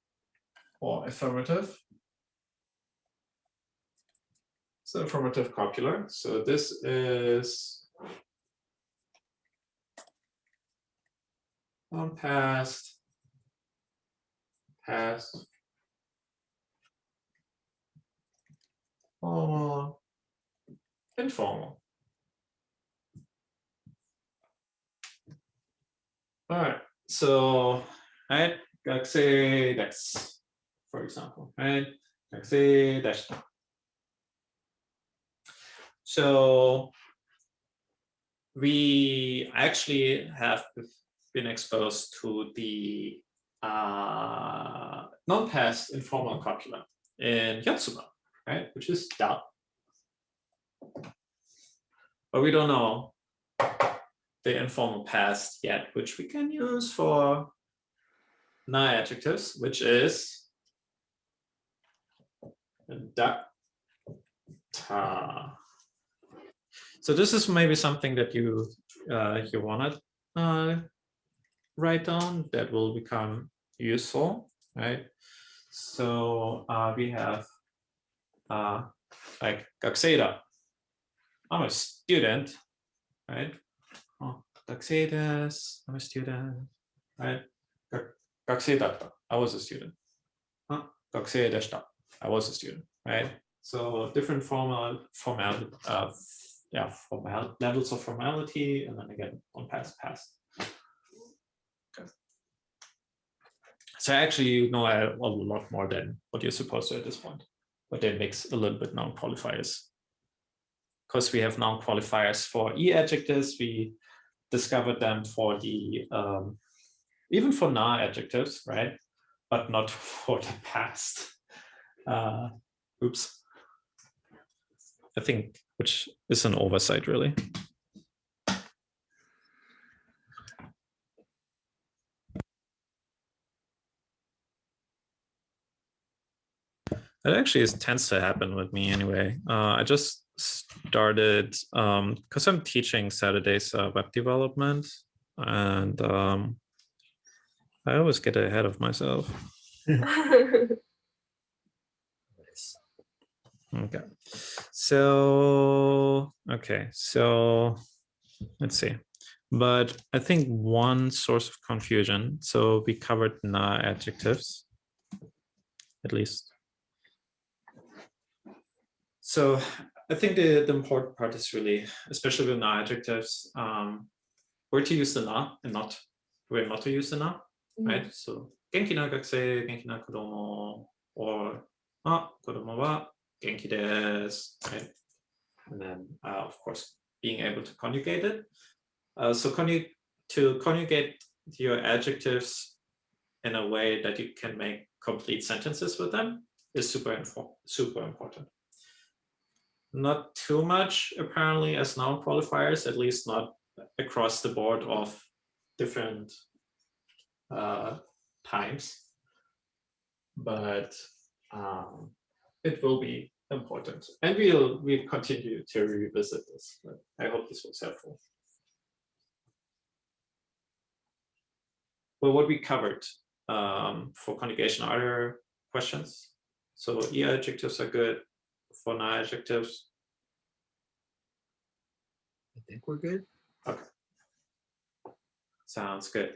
or affirmative. So affirmative copular. So this is past, past, formal, informal. All right. So, right, kakse desu, for example, right? Kakse deshita. So we actually have been exposed to the non-past informal copular in Yotsuba, right? Which is da. But we don't know the informal past yet, which we can use for na adjectives, which is da, ta. So this is maybe something that you want to write down that will become useful, right? So we have like gakuseida. I'm a student, right? Oh, gakusei desu. I'm a student, right? Gakusei datta. I was a student. Gakusei deshita. I was a student, right? So different levels of formality, and then again on past. Okay. So actually, you know a lot more than what you're supposed to at this point, but that makes a little bit noun qualifiers. Because we have noun qualifiers for adjectives, we discovered them for the even for na adjectives, right? But not for the past. Oops. I think, which is an oversight, really. It actually tends to happen with me anyway. I just started, because I'm teaching Saturdays web development, and I always get ahead of myself. Okay. So let's see. But I think one source of confusion, so we covered na adjectives, at least. So I think the important part is really, especially with na adjectives, where to use the na and where not to use the na, right? So genki na gakusei, genki na kodomo, or kodomo wa genki desu, right? And then of course being able to conjugate it. So to conjugate your adjectives in a way that you can make complete sentences with them is super important. Not too much apparently as noun qualifiers, at least not across the board of different times, but it will be important, and we'll continue to revisit this. But I hope this was helpful. Well, what we covered for conjugation, are there questions? So adjectives are good. For na adjectives, I think we're good. Okay. Sounds good.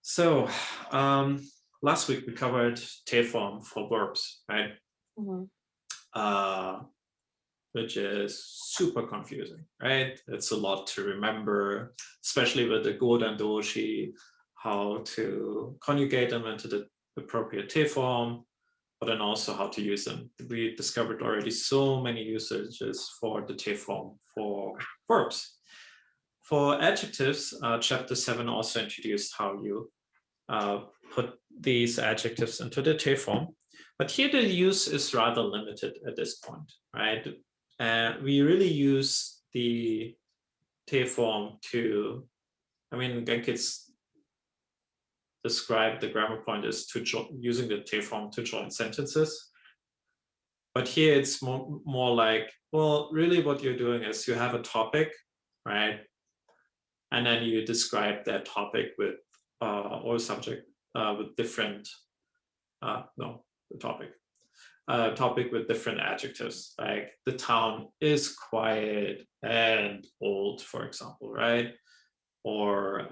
So last week we covered te form for verbs, right? Which is super confusing, right? It's a lot to remember, especially with the godan doshi, how to conjugate them into the appropriate te form, but then also how to use them. We discovered already so many usages for the te form for verbs. For adjectives, chapter 7 also introduced how you put these adjectives into the te form. But here the use is rather limited at this point, right? We really use the te form to, I mean, Genki's described the grammar point is using the te form to join sentences. But here it's more like, well, really what you're doing is you have a topic, right? And then you describe that topic with, or subject with different, no, the topic. Topic with different adjectives, like the town is quiet and old, for example, right? Or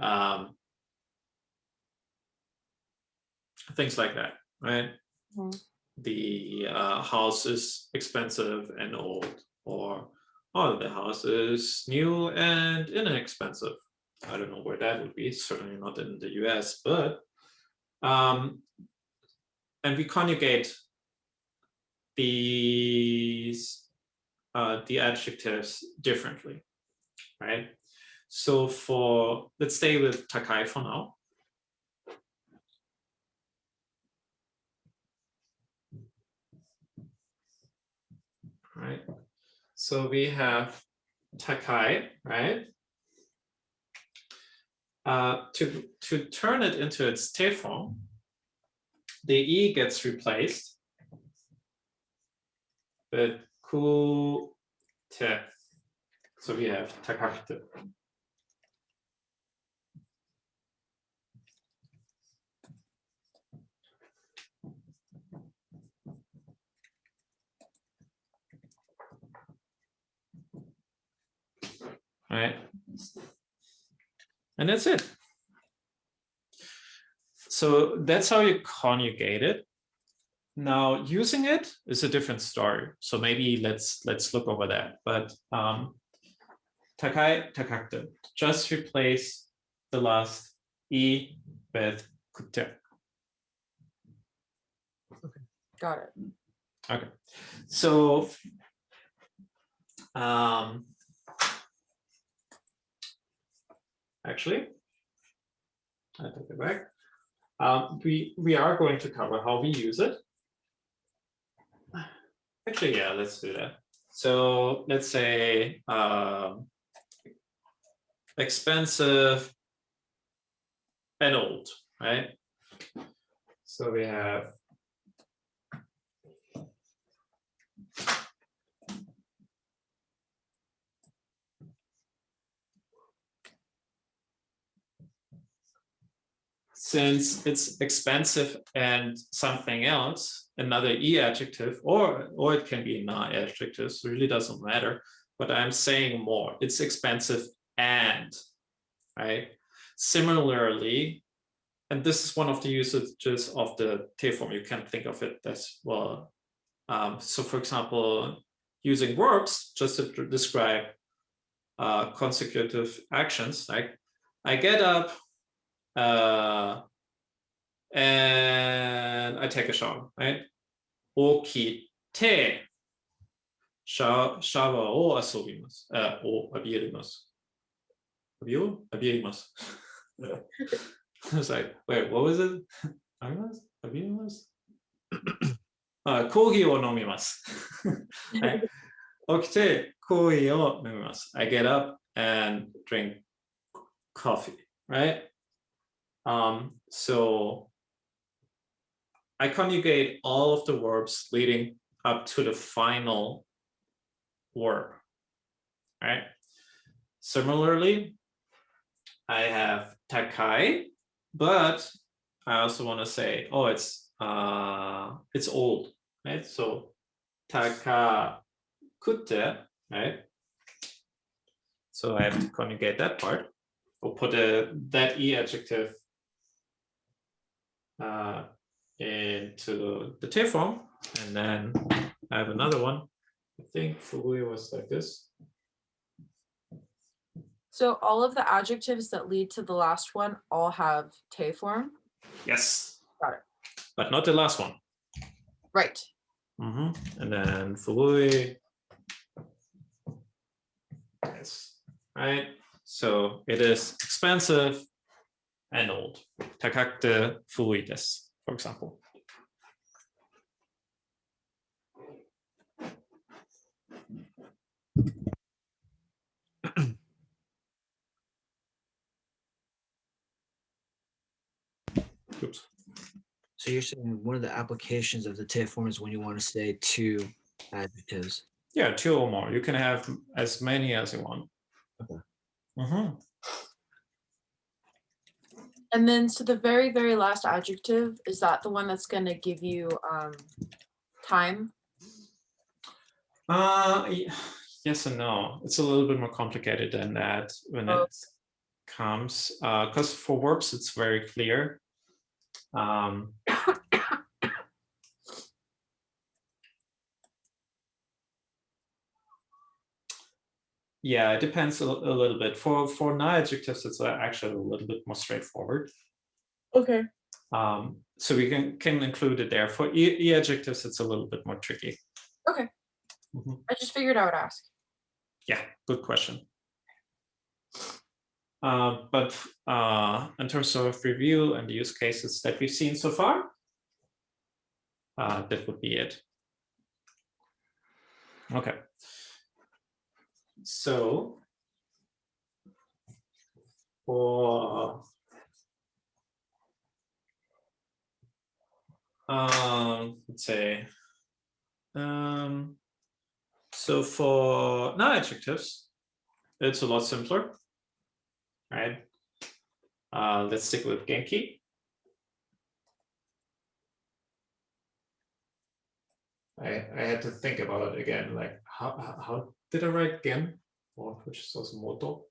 things like that, right? Mhm. The house is expensive and old, or oh, the house is new and inexpensive. I don't know where that would be, certainly not in the US, but and we conjugate these the adjectives differently, right? So for, let's stay with Takai for now. Right. So we have Takai, right? To turn it into its te form, the E gets replaced with ku te. So we have takakute. Right. And that's it. So that's how you conjugate it. Now using it is a different story. So maybe let's look over that. But Takai, takakute. Just replace the last E with kute. Got it. Okay. So actually, I take it back. We are going to cover how we use it. Actually, yeah, let's do that. So let's say expensive and old, right? So we have since it's expensive and something else, another E adjective, or it can be na adjectives, really doesn't matter. But I'm saying more. It's expensive and, right? Similarly, and this is one of the usages of the te form. You can think of it as well. So for example, using verbs just to describe consecutive actions, like I get up and I take a shower, right? Okite, showerを遊びます。を浴びます。浴びます。I was like, wait, what was it? 浴びます？コーヒーを飲みます。はい。起きてコーヒーを飲みます。I get up and drink coffee, right? So I conjugate all of the verbs leading up to the final verb, right? Similarly, I have takai, but I also want to say, oh, it's old, right? So takakute, right? So I have to conjugate that part. We'll put that E adjective into the te form, and then I have another one. I think Fugui was like this. So all of the adjectives that lead to the last one all have te form? Yes. Got it. But not the last one. Right. Mm-hmm. And then Fugui. Yes. Right. So it is expensive and old. Takakute fugui desu, for example. Oops. So you're saying one of the applications of the te form is when you want to say two adjectives. Yeah, 2 or more. You can have as many as you want. Okay. Mm-hmm. And then, so the very, very last adjective, is that the one that's going to give you time? Yes and no. It's a little bit more complicated than that when it comes, because for verbs, it's very clear. Yeah, it depends a little bit. For non-adjectives, it's actually a little bit more straightforward. Okay. So we can include it there. For e-adjectives, it's a little bit more tricky. Okay. I just figured I would ask. Yeah, good question. But in terms of review and the use cases that we've seen so far, that would be it. Okay. So for let's say, so for non-adjectives, it's a lot simpler, right? Let's stick with Genki. I had to think about it again, like how did I write Gen, or which is also moto,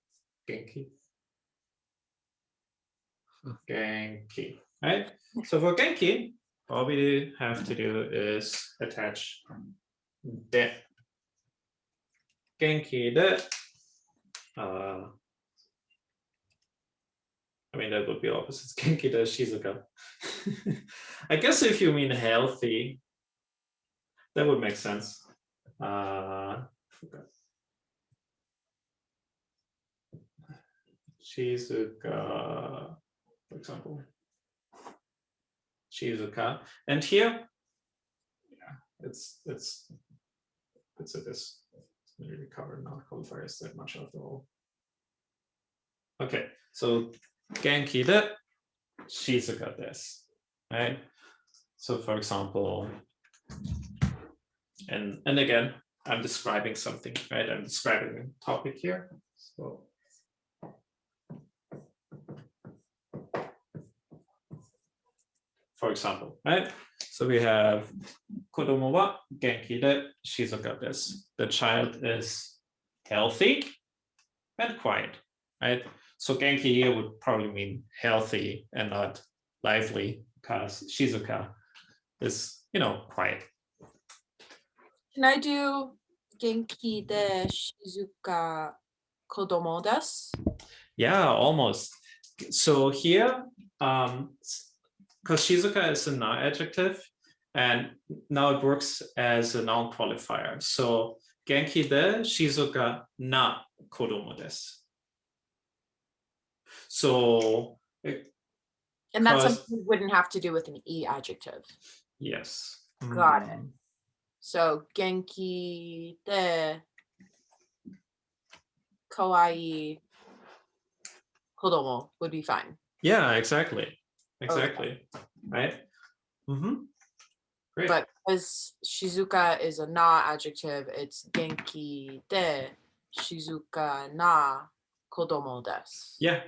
Genki. Genki, right? So for Genki, all we have to do is attach de. Genki de. I mean, that would be opposites. Genki de Shizuka. I guess if you mean healthy, that would make sense. Shizuka, for example. Shizuka. And here, yeah, it's this. It's really covered, not qualifiers that much after all. Okay, so Genki de Shizuka desu, right? So for example, and again, I'm describing something, right? I'm describing a topic here. So for example, right? So we have Kodomo wa genki de shizuka desu. The child is healthy and quiet, right? So genki here would probably mean healthy and not lively, because shizuka is, quiet. Can I do Genki de Shizuka Kodomo desu? Yeah, almost. So here, because shizuka is a noun adjective, and now it works as a noun qualifier. So genki de shizuka na kodomo desu. So And that's something you wouldn't have to do with an e adjective. Yes. Got it. So Genki de Kawaii Kodomo would be fine. Yeah, exactly. Exactly. Okay. Right? Great. But because Shizuka is a na adjective, it's Genki de Shizuka na Kodomo desu. Yeah.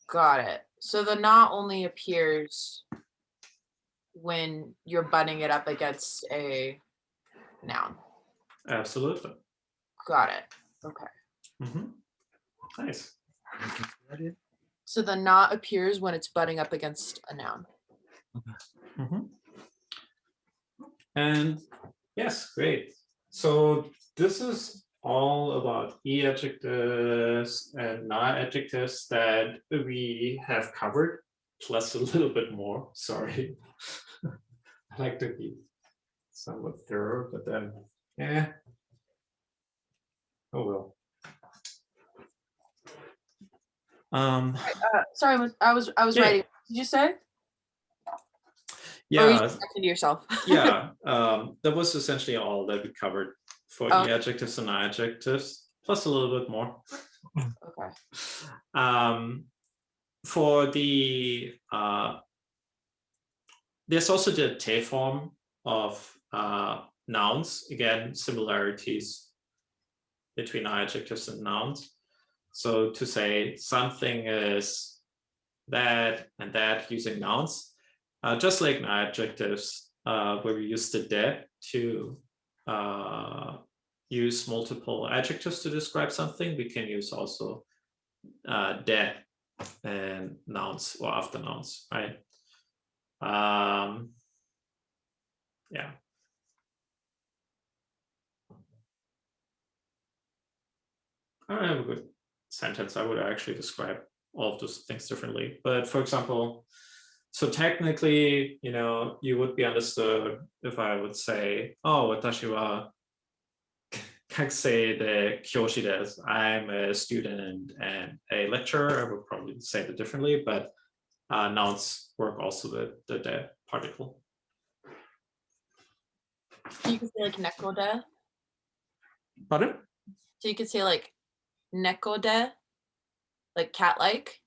Got it. So the na only appears when you're butting it up against a noun. Absolutely. Got it. Okay. Nice. So the na appears when it's butting up against a noun. And yes, great. So this is all about e adjectives and na adjectives that we have covered, plus a little bit more. Sorry. I like to be somewhat thorough, but then, yeah. Oh well. Sorry, I was writing. Did you say? Yeah. Or you just to yourself? Yeah. That was essentially all that we covered for e adjectives and na adjectives, plus a little bit more. Okay. For the there's also the te form of nouns. Again, similarities between adjectives and nouns. So to say something is that and that using nouns, just like in adjectives, where we use the de to use multiple adjectives to describe something, we can use also de and nouns or after nouns, right? Yeah. I don't have a good sentence. I would actually describe all of those things differently. But for example, so technically, you would be understood if I would say, oh, watashi wa kakusei de kyoshi desu. I'm a student and a lecturer. I would probably say it differently, but nouns work also with the de particle. So you could say like nekode. Pardon? So you could say like nekode, like cat-like,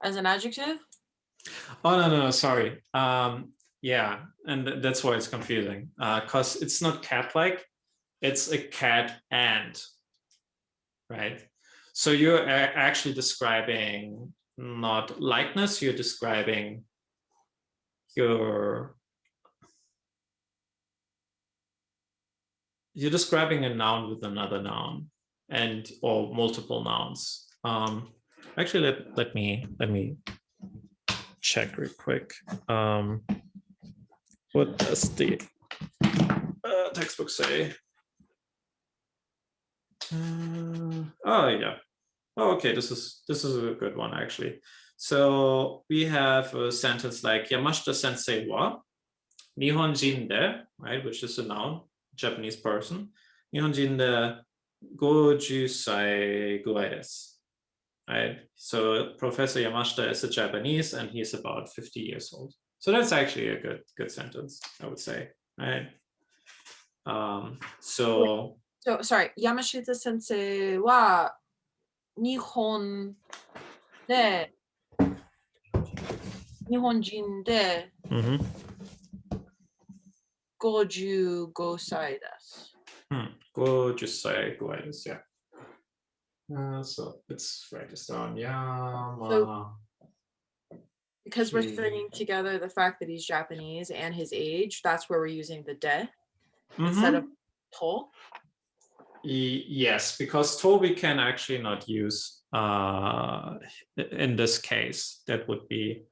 as an adjective. Oh, no, sorry. Yeah, and that's why it's confusing, because it's not cat-like, it's a cat and, right? So you're actually describing not likeness, you're describing you're describing a noun with another noun and or multiple nouns. Actually, let me check real quick. What does the textbook say? Oh yeah. Oh, okay. This is a good one actually. So we have a sentence like Yamashita sensei wa Nihonjin de, right, which is a noun, Japanese person. Nihonjin de 50 sai guai desu. Right. So Professor Yamashita is a Japanese and he's about 50 years old. So that's actually a good sentence, I would say. Right. So sorry, Yamashita sensei wa Nihonjin de 55歳です。50歳ぐらいです, yeah. So let's write this down. So, because we're stringing together the fact that he's Japanese and his age, that's where we're using the de instead of to. Yes, because to we can actually not use in this case. That would be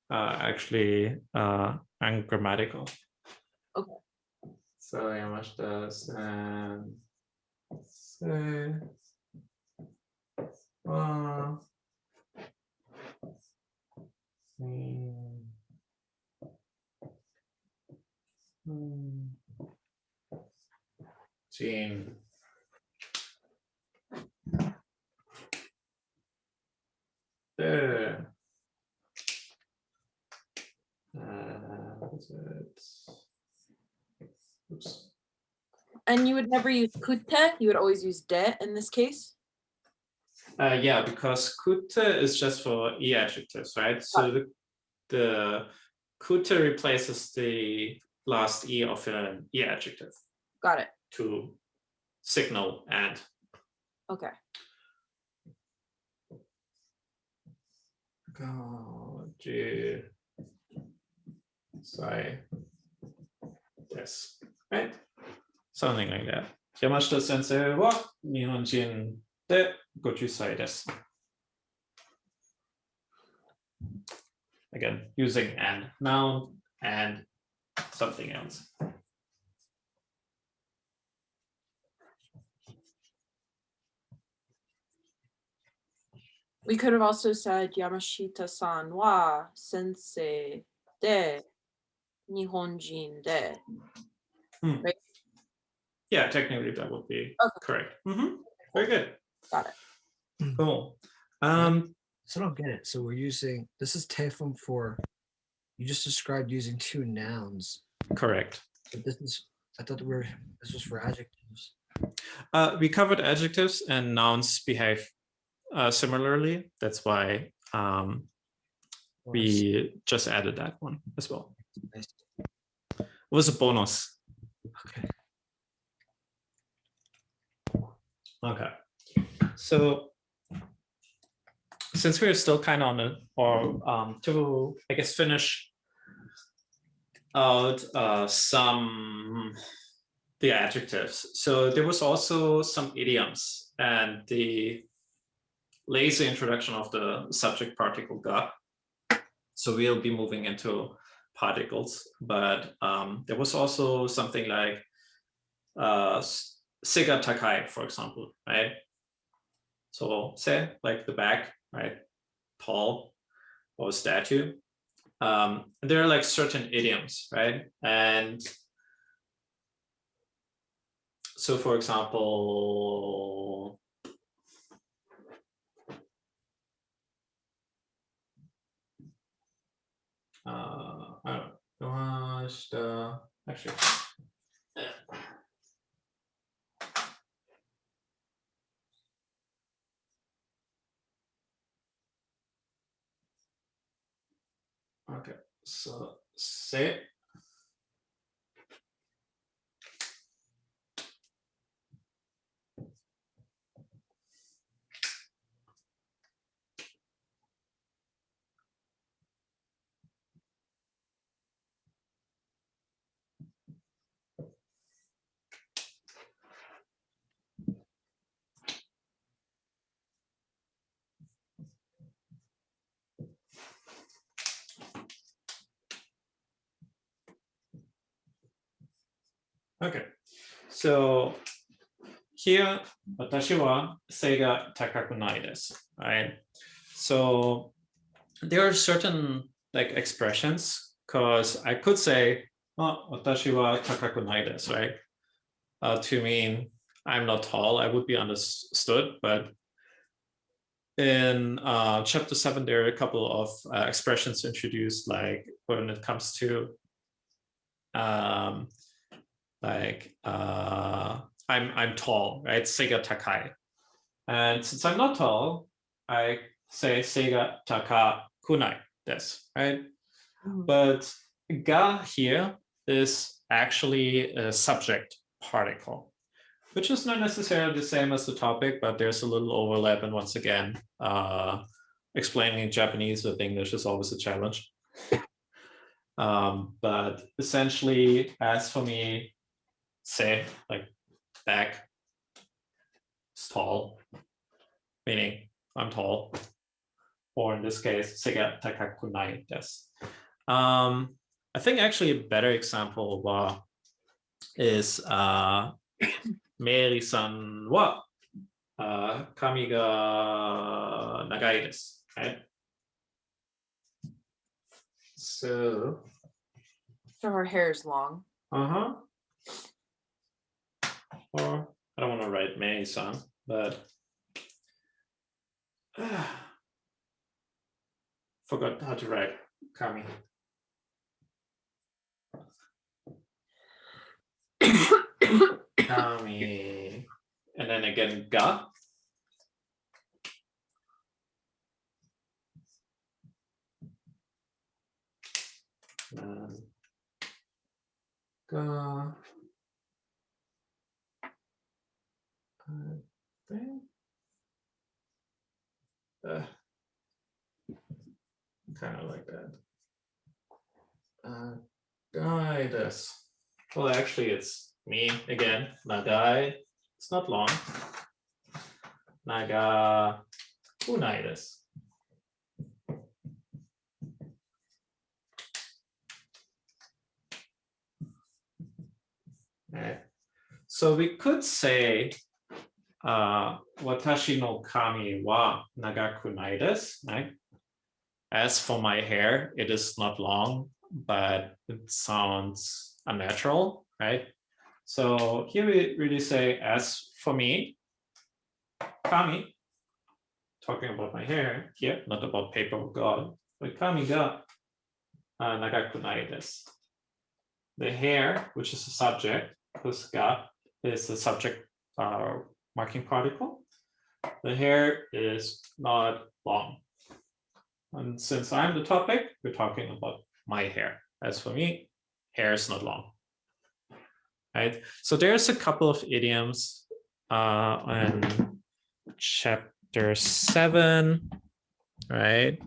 actually ungrammatical. Okay. So Yamashita sensei wa Jin de what is it? Oops. And you would never use kute, you would always use de in this case? Yeah, because kute is just for e adjectives, right? So the kute replaces the last e of an e adjective. Got it. To signal and. Okay. Goji sai desu, right? Something like that. Yamashita sensei wa Nihonjin de 50歳です. Again, using and noun and something else. We could have also said Yamashita-san wa sensei de Nihonjin de. Right? Yeah, technically that would be correct. Very good. Got it. Cool. So I don't get it. So we're using, this is teifum for, you just described using two nouns. Correct. But this is, I thought this was for adjectives. We covered adjectives and nouns behave similarly. That's why we just added that one as well. Nice. It was a bonus. Okay. Okay. So since we're still kind of on it, or to, I guess, finish out the adjectives. So there was also some idioms, and the lazy introduction of the subject particle ga. So we'll be moving into particles, but there was also something like Sega Takai, for example, right? So say like the back, right? Tall or statue. There are like certain idioms, right? And so for example, I don't know, actually. Okay, so say okay, so here, watashi wa sei ga takaku nai desu, right? So there are certain like expressions, because I could say, oh, watashi wa takaku nai desu, right? To mean I'm not tall, I would be understood, but in chapter 7, there are a couple of expressions introduced, like when it comes to I'm tall, right? Seiga takai. And since I'm not tall, I say Seiga taka kunai desu, right? But ga here is actually a subject particle, which is not necessarily the same as the topic, but there's a little overlap. And once again, explaining Japanese with English is always a challenge. But essentially, as for me, say like back is tall, meaning I'm tall, or in this case, seiga takaku nai desu. I think actually a better example is Mary-san wa kami ga nagai desu, right? So her hair is long. or I don't want to write Mary-san, but forgot how to write kami. Kami, and then again ga. Ga. I think kind of like that. Guy desu. Well, actually, it's me again. Nagai. It's not long. Naga kunai desu. Right. So we could say watashi no kami wa nagaku nai desu, right? As for my hair, it is not long, but it sounds unnatural, right? So here we really say, as for me, kami, talking about my hair here, not about paper or God, but kami ga nagaku nai desu. The hair, which is the subject, because ga is the subject marking particle, the hair is not long. And since I'm the topic, we're talking about my hair. As for me, hair is not long. Right? So there's a couple of idioms in chapter 7, right?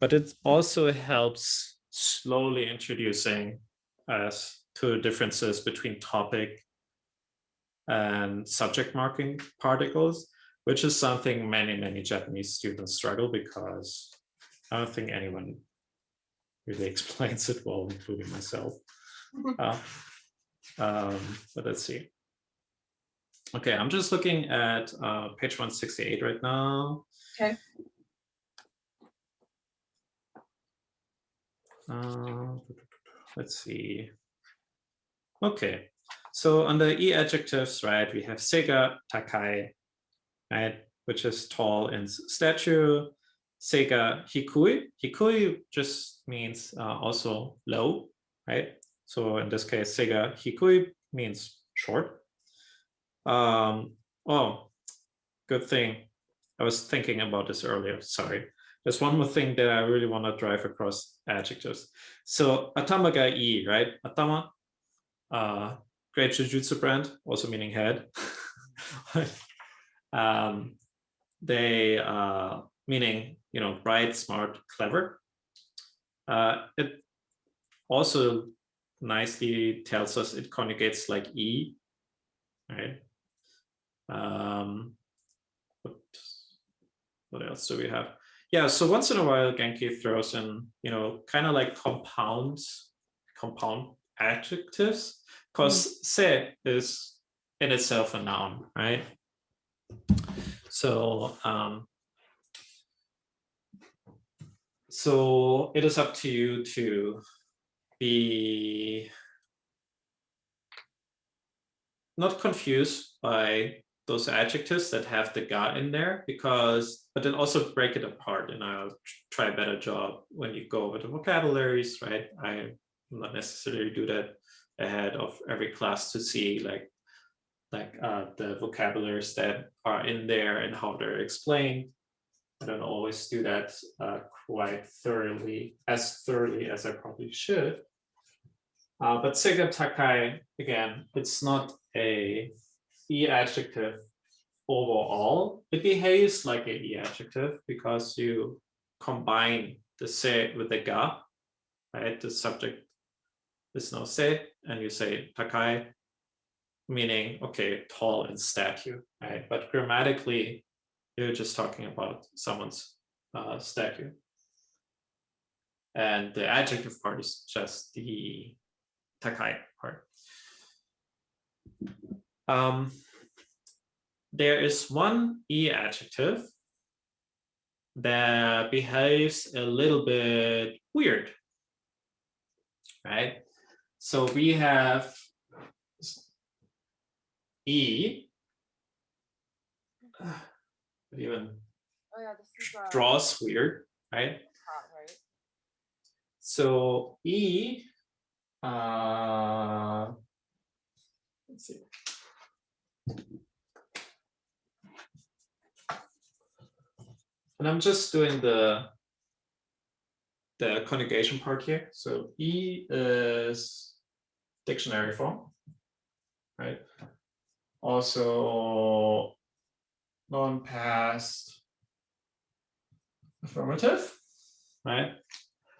But it also helps slowly introducing us to differences between topic and subject marking particles, which is something many Japanese students struggle because I don't think anyone really explains it well, including myself. But let's see. Okay, I'm just looking at page 168 right now. Okay. Let's see. Okay, so under E adjectives, right, we have seiga, takai, right, which is tall in stature. Seiga hikui. Hikui just means also low, right? So in this case, seiga hikui means short. Oh, good thing. I was thinking about this earlier. Sorry. There's one more thing that I really want to drive across adjectives. So atama ga ii, right? Atama, great jujutsu brand, also meaning head. They meaning, you know, bright, smart, clever. It also nicely tells us it conjugates like e, right? What else do we have? Yeah, so once in a while Genki throws in, you know, kind of like compound adjectives, because se is in itself a noun, right? So so it is up to you to be not confused by those adjectives that have the ga in there, but then also break it apart, and I'll try a better job when you go over the vocabularies, right? I not necessarily do that ahead of every class to see like the vocabularies that are in there and how they're explained. I don't always do that quite thoroughly as I probably should. But seiga takai, again, it's not a E adjective overall. It behaves like a E adjective because you combine the se with the ga, right? The subject is no se, and you say takai, meaning, okay, tall in stature, right? But grammatically, you're just talking about someone's stature. And the adjective part is just the takai part. There is one E adjective that behaves a little bit weird, right? So we have E, but even this is draws weird, right? right? So E, let's see. And I'm just doing the conjugation part here. So E is dictionary form, right? Also non-past affirmative, right?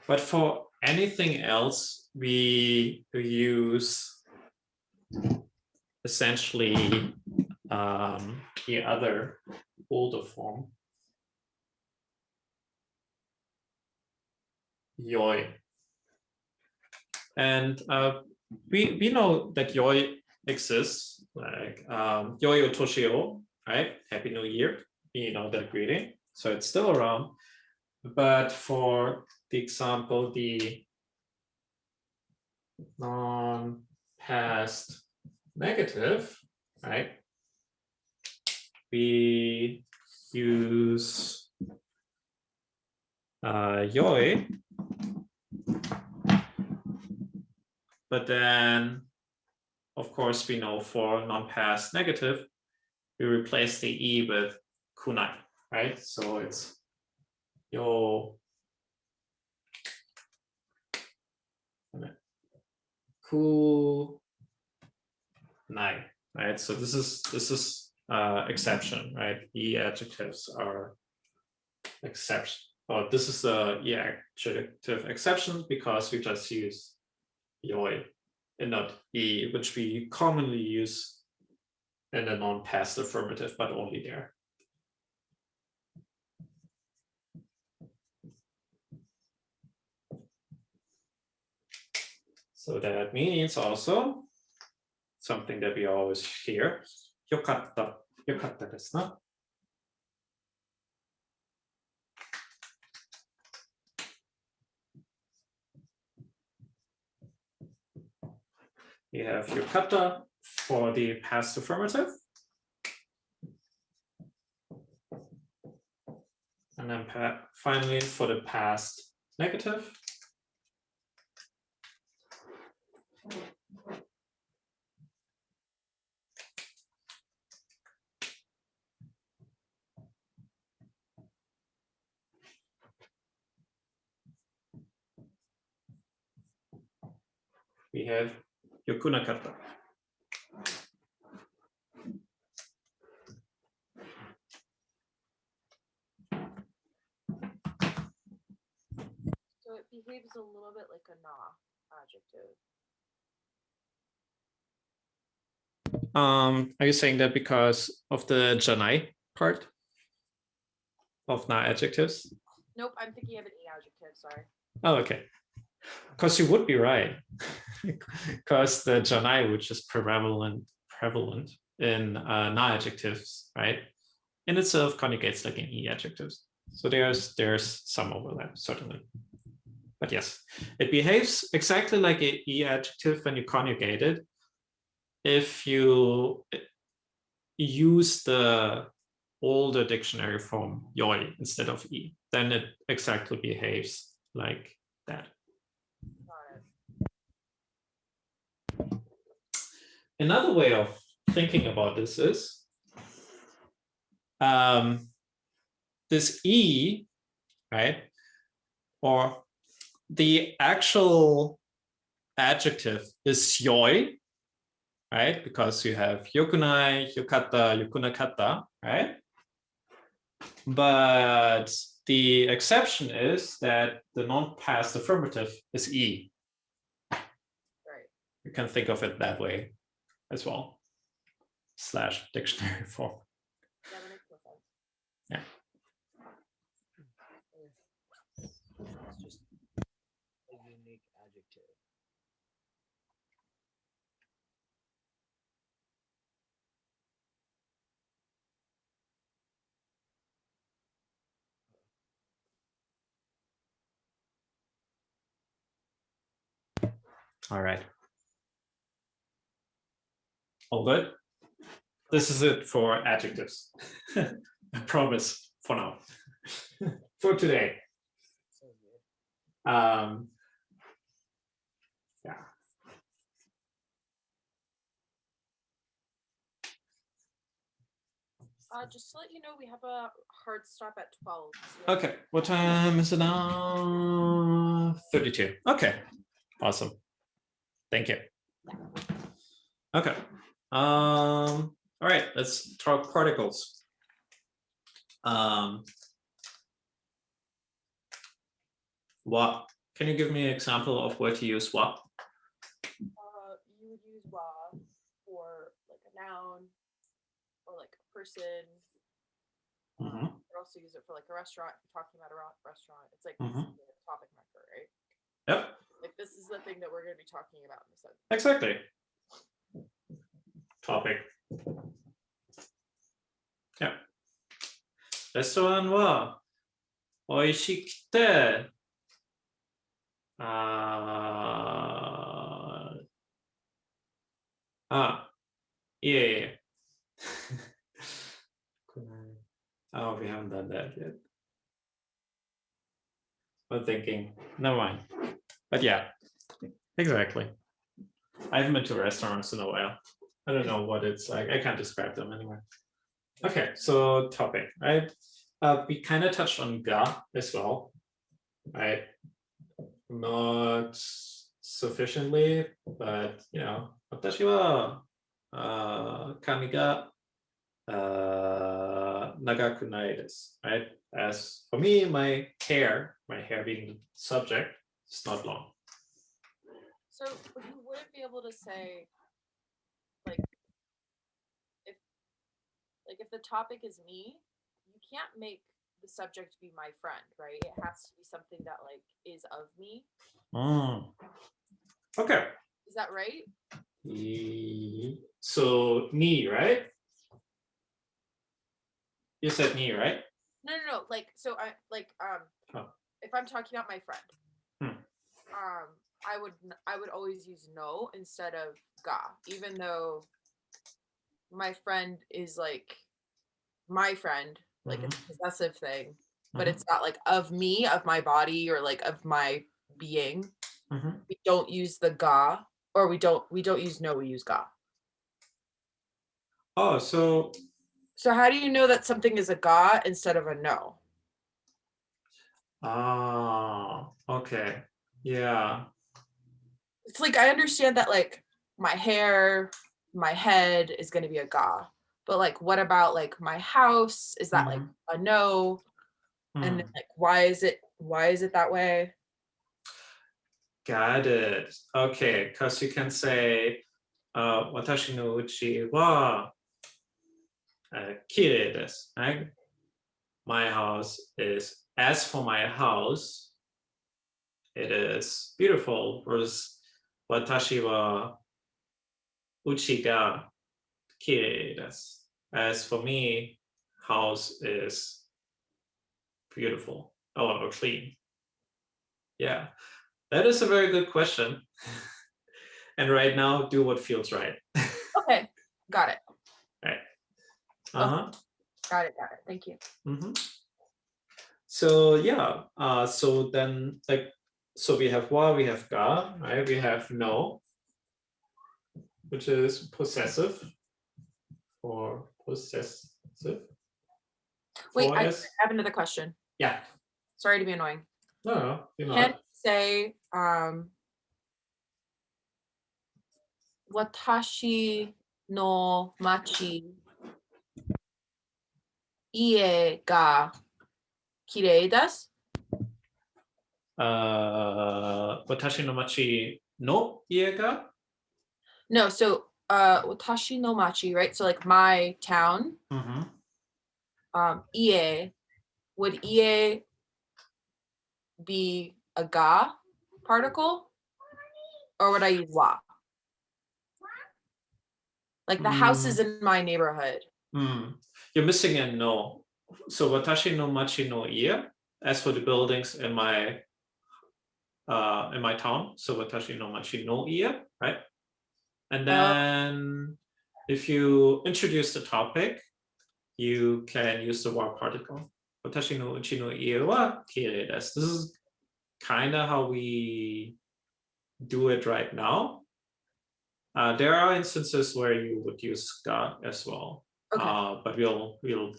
But for anything else, we use essentially the other older form, yoi. And we know that yoi exists, like yoi o toshio, right? Happy New Year. We know that greeting, so it's still around. But for the example, the non-past negative, right? We use yoi, but then, of course, we know for non-past negative, we replace the e with kunai, right? So it's yo Kunai, right? So this is exception, right? E adjectives are exception. Oh, this is the E adjective exception because we just use yoi and not E, which we commonly use in the non-past affirmative, but only there. So that means also something that we always hear. Yokatta, yokatta desu na. You have yokatta for the past affirmative. And then finally for the past negative. We have yokunakatta. So it behaves a little bit like a na adjective. Are you saying that because of the janai part of na adjectives? Nope, I'm thinking of an e adjective. Sorry. Oh, okay. Because you would be right. Because the janai, which is prevalent in na adjectives, right, in itself conjugates like in e adjectives. So there's some overlap, certainly. But yes, it behaves exactly like an e adjective when you conjugate it. If you use the older dictionary form yoi instead of e, then it exactly behaves like that. Another way of thinking about this is this e, right, or the actual adjective is yoi, right, because you have yokunai, yokatta, yokunakatta, right? But the exception is that the non-past affirmative is e. Right. You can think of it that way as well, / dictionary form. Yeah, that makes more sense. Yeah. It's just a unique adjective. All right. All good? This is it for adjectives. I promise for now. For today. So good. Yeah. Just to let you know, we have a hard stop at 12. So Okay. What time is it now? 32. Okay. Awesome. Thank you. Okay. All right. Let's talk particles. What? Can you give me an example of where to use what? you would use wa for like a noun or like a person. Mm-hmm. You could also use it for like a restaurant. If you're talking about a restaurant, it's like Mhm. this is the topic marker, right? Yep. Like this is the thing that we're going to be talking about in a second. Exactly. Topic. Yeah. レストランは美味しくて、いえいえ。Oh, we haven't done that yet. I'm thinking, never mind. But yeah, exactly. I haven't been to restaurants in a while. I don't know what it's like. I can't describe them anyway. Okay, so topic, right? We kind of touched on ga as well, right? Not sufficiently, but watashi wa kami ga nagaku nai desu, right? As for me, my hair being the subject, is not long. So you wouldn't be able to say, like, if the topic is me, you can't make the subject be my friend, right? It has to be something that like is of me. Okay. Is that right? So me, right? You said me, right? No. Like, so I like if I'm talking about my friend, I would always use no instead of ga, even though my friend is like my friend, like it's a possessive thing, but it's not like of me, of my body, or like of my being. We don't use the ga, or we don't use no, we use ga. Oh, so how do you know that something is a ga instead of a no? okay. Yeah. It's like I understand that like my hair, my head is going to be a ga, but like what about like my house? Is that like a no? And like why is it that way? Got it. Okay, because you can say watashi no uchi wa kirei desu, right? My house is, as for my house, it is beautiful. Versus watashi wa uchi ga kirei desu. As for me, house is beautiful or clean. Yeah, that is a very good question. And right now, do what feels right. Okay, got it. Right. Got it. Thank you. So yeah, so then so we have wa, we have ga, right? We have no, which is possessive or possessive. Wait, I have another question. Yeah. Sorry to be annoying. No, you're Can't not. say watashi no machi ie ga kirei desu? Watashi no machi no ie ga? No, so watashi no machi, right? So like my town. Ie, would ie be a ga particle, or would I use wa? Like the house is in my neighborhood. You're missing a no. So watashi no machi no ie. As for the buildings in my town, so watashi no machi no ie, right? And then if you introduce the topic, you can use the wa particle. Watashi no uchi no ie wa kirei desu. This is kind of how we do it right now. There are instances where you would use ga as well, but we'll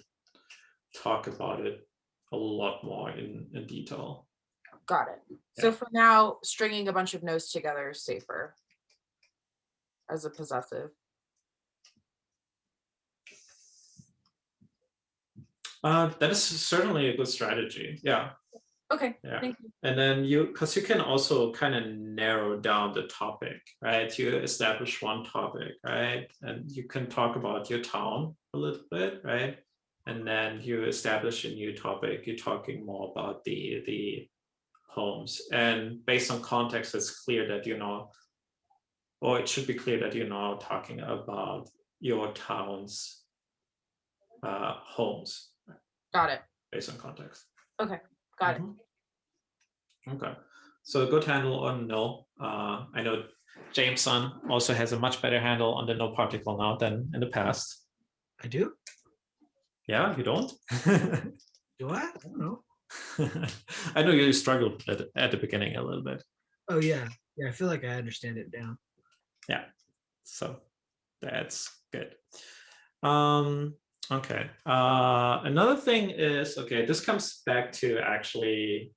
talk about it a lot more in detail. Got it. Yeah. So for now, stringing a bunch of no's together is safer as a possessive. That is certainly a good strategy. Yeah. Okay. Yeah. Thank you. And then because you can also kind of narrow down the topic, right? You establish one topic, right? And you can talk about your town a little bit, right? And then you establish a new topic. You're talking more about the homes. And based on context, it's clear that or it should be clear that you're now talking about your town's homes. Got it. Based on context. Okay, got it. Okay, so a good handle on no. I know Jameson also has a much better handle on the no particle now than in the past. I do? Yeah, you don't? Do I? I don't know. I know you struggled at the beginning a little bit. Oh yeah. Yeah, I feel like I understand it now. Yeah, so that's good. Okay, another thing is, okay, this comes back to actually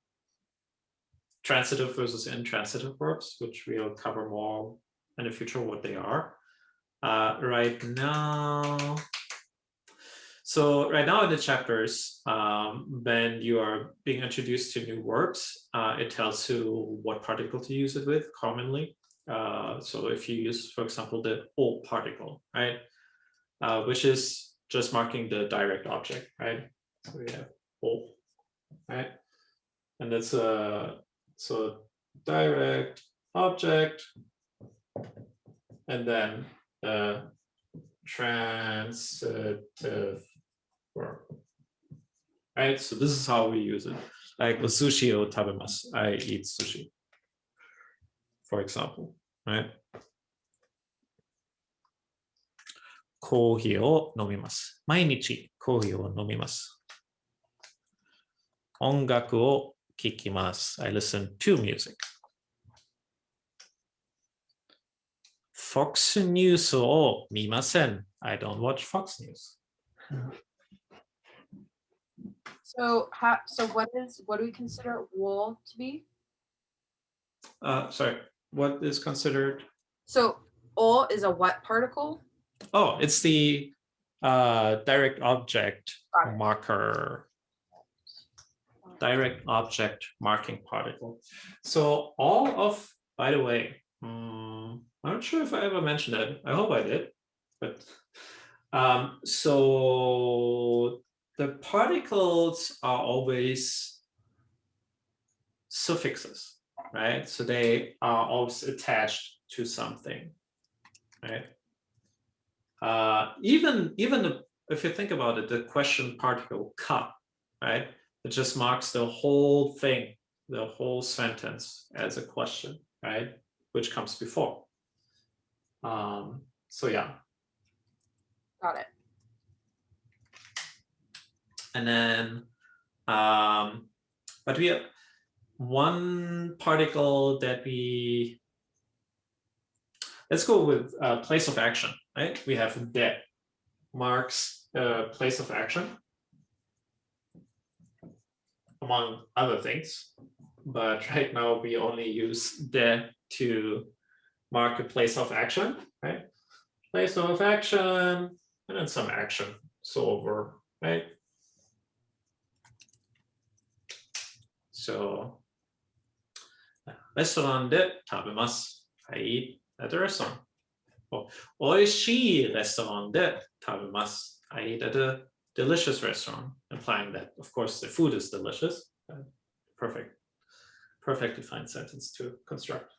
transitive versus intransitive verbs, which we'll cover more in the future what they are. Right now, in the chapters, when you are being introduced to new verbs, it tells you what particle to use it with commonly. So if you use, for example, the o particle, right, which is just marking the direct object, right? So we have o, right, and that's so direct object, and then transitive verb, right? So this is how we use it. Like sushi o tabemasu, I eat sushi, for example, right? コーヒーを飲みます。毎日コーヒーを飲みます。音楽を聴きます。I listen to music. Fox News を見ません。I don't watch Fox News. So what do we consider wool to be? Sorry, what is considered? So ol is a what particle? Oh, it's the direct object Got it. marker. Direct object marking particle. So all of, by the way, I'm not sure if I ever mentioned it. I hope I did. But so the particles are always suffixes, right? So they are always attached to something, right? Even if you think about it, the question particle ka, right? It just marks the whole thing, the whole sentence as a question, right? Which comes before. So yeah. Got it. And then, but we have one particle that let's go with place of action, right? We have de, marks place of action, among other things. But right now we only use de to mark a place of action, right? Place of action, and then some action, so verb, right? So, レストランで食べます。I eat at the restaurant. おいしいレストランで食べます。I eat at a delicious restaurant, implying that, of course, the food is delicious. Perfectly fine sentence to construct.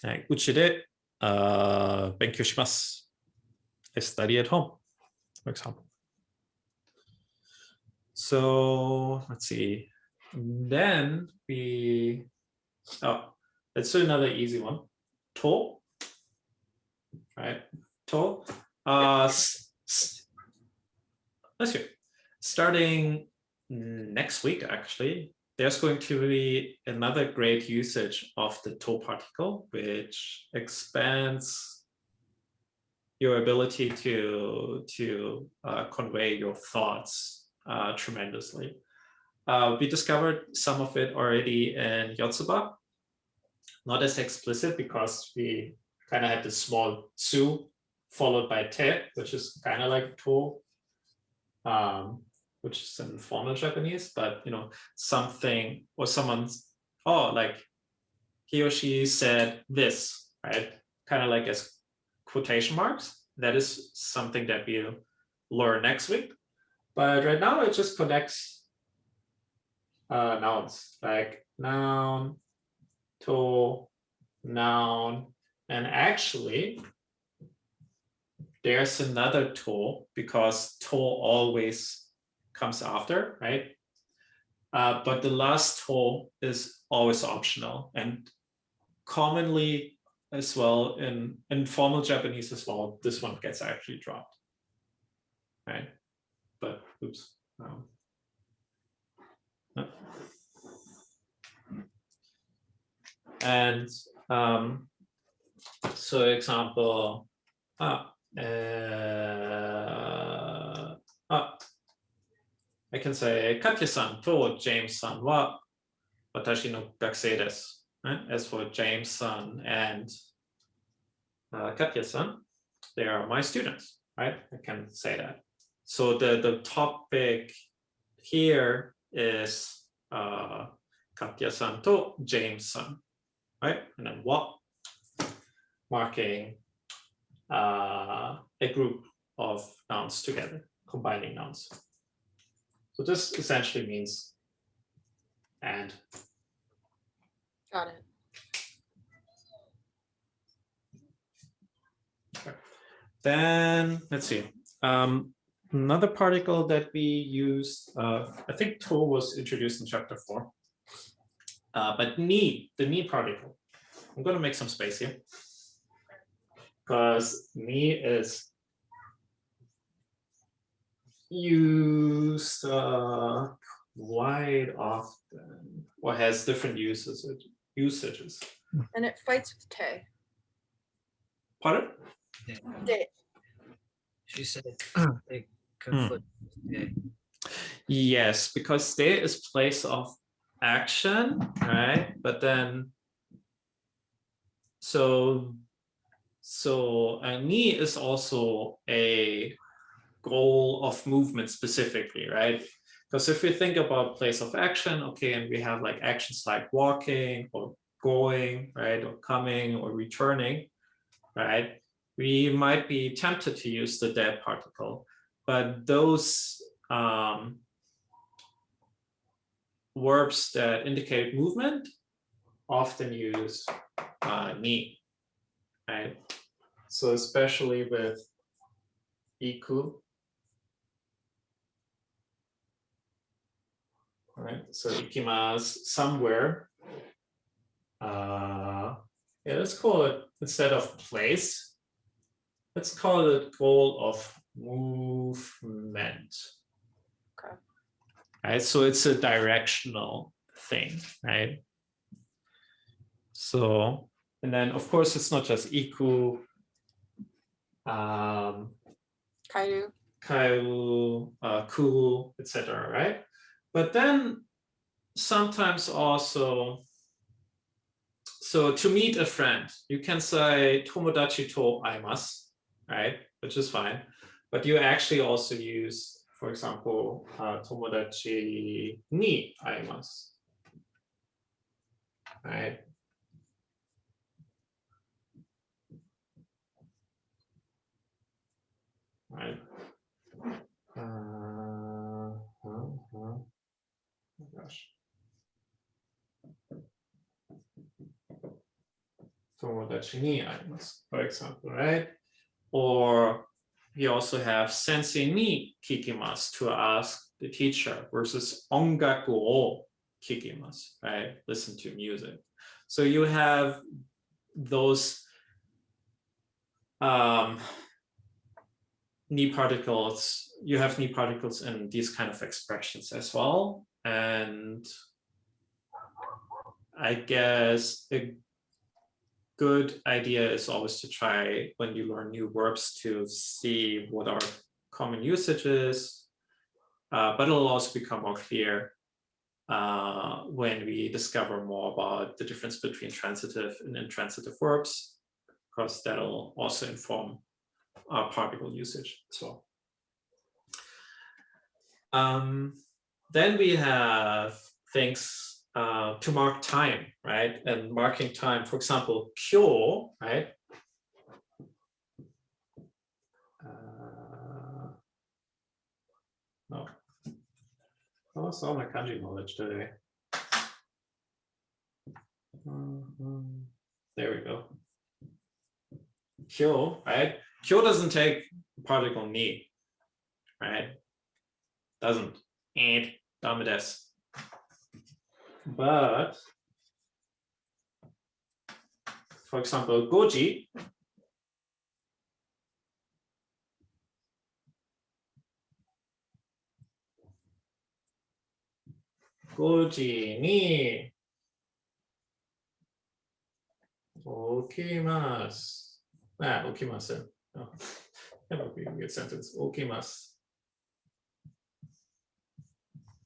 Right. うちで勉強します。I study at home, for example. So let's see. Then let's do another easy one. To, right? To. Let's see. Starting next week, actually, there's going to be another great usage of the to particle, which expands your ability to convey your thoughts tremendously. We discovered some of it already in Yotsuba, not as explicit because we kind of had this small tsu followed by te, which is kind of like to, which is in formal Japanese, but something or someone's, like he or she said this, right? Kind of like as quotation marks. That is something that we'll learn next week. But right now it just connects nouns, like noun, to, noun, and actually there's another to because to always comes after, right? But the last to is always optional, and commonly as well in formal Japanese as well, this one gets actually dropped, right? But oops. And so example, I can say Katya-san to James-san wa watashi no gakusei desu. Right? As for James-san and Katya-san, they are my students, right? I can say that. So the topic here is Katya-san to James-san, right? And then wa, marking a group of nouns together, combining nouns. So this essentially means and. Got it. Okay. Then let's see. Another particle that we used, I think to was introduced in chapter 4. But ni, the ni particle. I'm going to make some space here because ni is used quite often or has different usages. And it fights with te. Pardon? Te. She said they conflict. Yeah. Yes, because there is place of action, right? But then so ni is also a goal of movement specifically, right? Because if we think about place of action, okay, and we have like actions like walking or going, right, or coming or returning, right? We might be tempted to use the de particle, but those verbs that indicate movement often use ni, right? So especially with iku, right? So ikimasu, somewhere. Yeah, let's call it, instead of place, let's call it goal of movement. Okay. Right, so it's a directional thing, right? So, and then of course it's not just iku, Kairu. kairu, ku, etc., right? But then sometimes also, so to meet a friend, you can say tomodachi to aimasu, right? Which is fine. But you actually also use, for example, tomodachi ni aimasu, right? Right. Oh gosh. Tomodachi ni aimasu, for example, right? Or we also have sensei ni kikimasu, to ask the teacher, versus ongaku o kikimasu, right? Listen to music. So you have those ni particles, you have ni particles in these kind of expressions as well. And I guess a good idea is always to try, when you learn new verbs, to see what are common usages, but it'll also become more clear when we discover more about the difference between transitive and intransitive verbs, because that'll also inform our particle usage as well. Then we have things to mark time, right? And marking time, for example, kyo, right? No. I lost all my kanji knowledge today. There we go. Kyo, right? Kyo doesn't take particle ni, right? Doesn't. And damades. But for example, goji, goji ni okimasu. Okimasen. Oh, that would be a good sentence. Okimasu.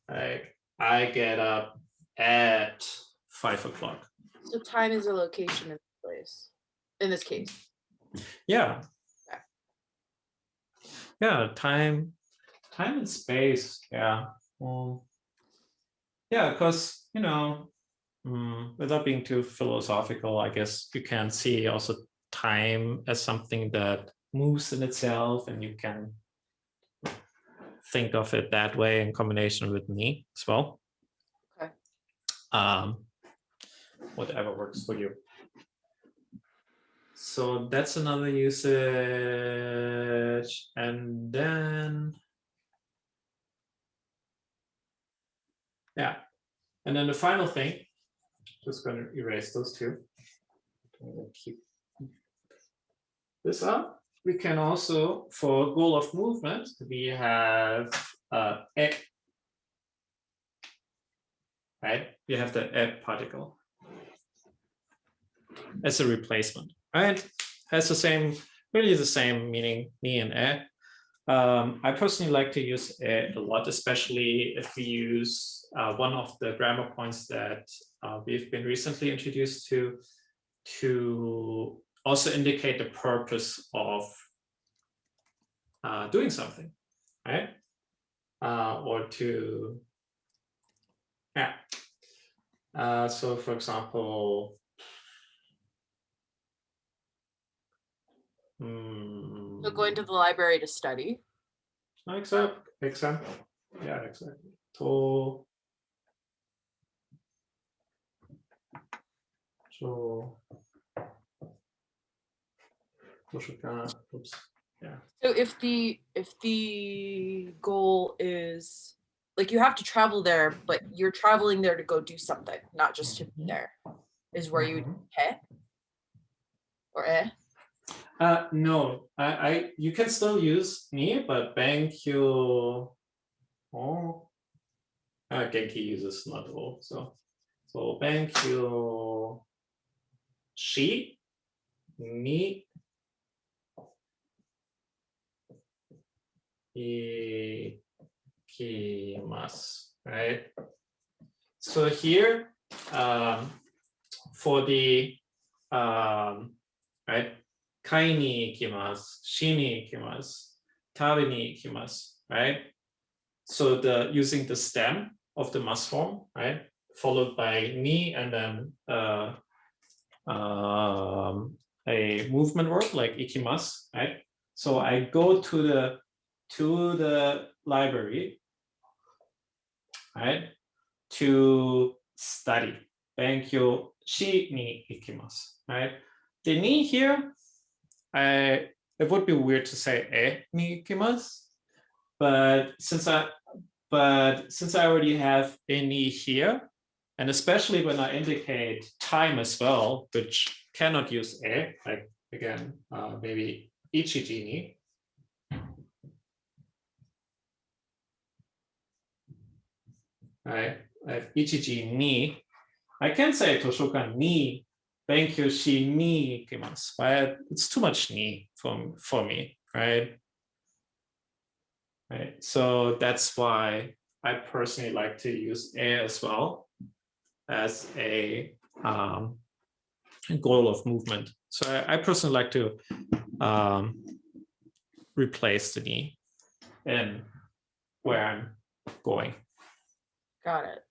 Like I get up at 5 o'clock. So time is a location in this place. In this case. Yeah. Okay. Yeah, time and space. Yeah. Yeah, because without being too philosophical, I guess you can see also time as something that moves in itself, and you can think of it that way in combination with me as well. Okay. Whatever works for you. So that's another usage. And then, yeah. And then the final thing, just going to erase those two. I'm going to keep this up. We can also, for goal of movement, we have e, right? We have the e particle as a replacement, right? Has the same, really the same meaning, ni and e. I personally like to use e a lot, especially if we use one of the grammar points that we've been recently introduced to also indicate the purpose of doing something, right? Or to, yeah. So for example, So going to the library to study. example, yeah, exactly. So, oops, yeah. So if the goal is like you have to travel there, but you're traveling there to go do something, not just to be there, is where you would he or eh? No, you can still use ni, but Bankyo, Genki uses not all. So Bankyo shi ni ikimasu, right? So here, for the right, kai ni ikimasu, shi ni ikimasu, tabe ni ikimasu, right? So using the stem of the mas form, right, followed by ni, and then a movement word like ikimasu, right? So I go to the library, right, to study. Benkyo shi ni ikimasu, right? The ni here, it would be weird to say e ni ikimasu, but since I already have a ni here, and especially when I indicate time as well, which cannot use e, like again, maybe ichiji ni. Right, I have ichiji ni. I can say toshokan ni benkyo shi ni ikimasu, but it's too much ni for me, right? Right. So that's why I personally like to use e as well as a goal of movement. So I personally like to replace the ni in where I'm going. Got it.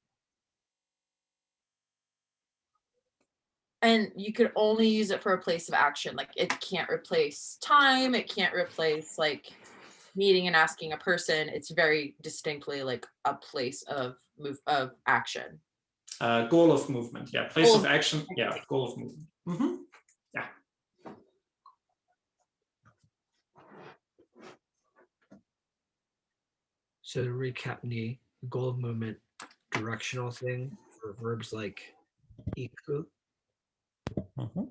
And you could only use it for a place of action. Like it can't replace time. It can't replace like meeting and asking a person. It's very distinctly like a place of action. Goal of movement. Yeah. Place of action. Yeah. Goal of movement. Mm-hmm. Yeah. So to recap, ni, goal of movement, directional thing for verbs like iku. Mm-hmm.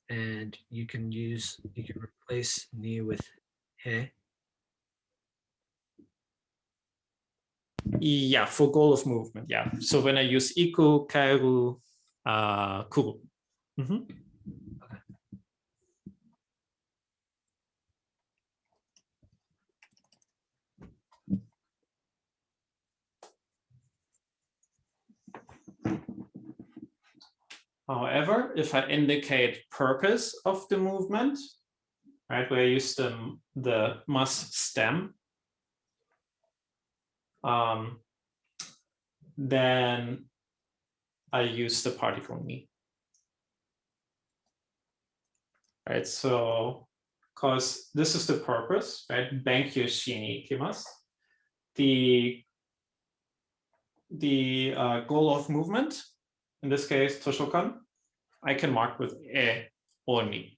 And you can replace ni with he. Yeah, for goal of movement. Yeah. So when I use iku, kaeru, kuru. Mm-hmm. Okay. However, if I indicate purpose of the movement, right, where I use the mas stem, then I use the particle ni. Right, so because this is the purpose, right? Benkyu shi ni ikimasu. The goal of movement, in this case, toshokan, I can mark with e or ni.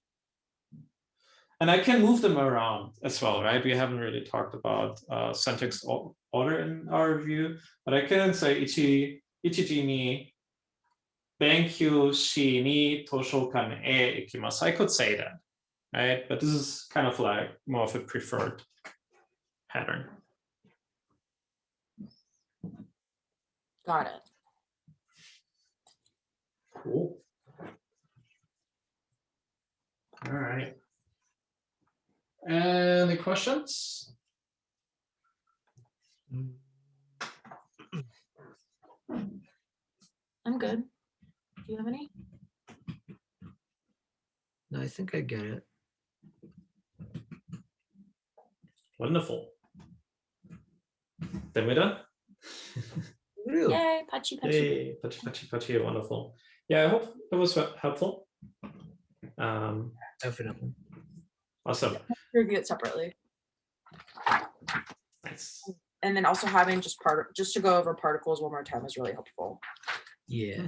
And I can move them around as well, right? We haven't really talked about syntax order in our review, but I can say ichiji ni benkyu shi ni toshokan e ikimasu. I could say that, right? But this is kind of like more of a preferred pattern. Got it. Cool. All right. Any questions? I'm good. Do you have any? No, I think I get it. Wonderful. Then we're done. Yay, patchy patchy. Yay, patchy, wonderful. Yeah, I hope it was helpful. Definitely. Awesome. Review it separately. Nice. And then also having just to go over particles one more time is really helpful. Yeah.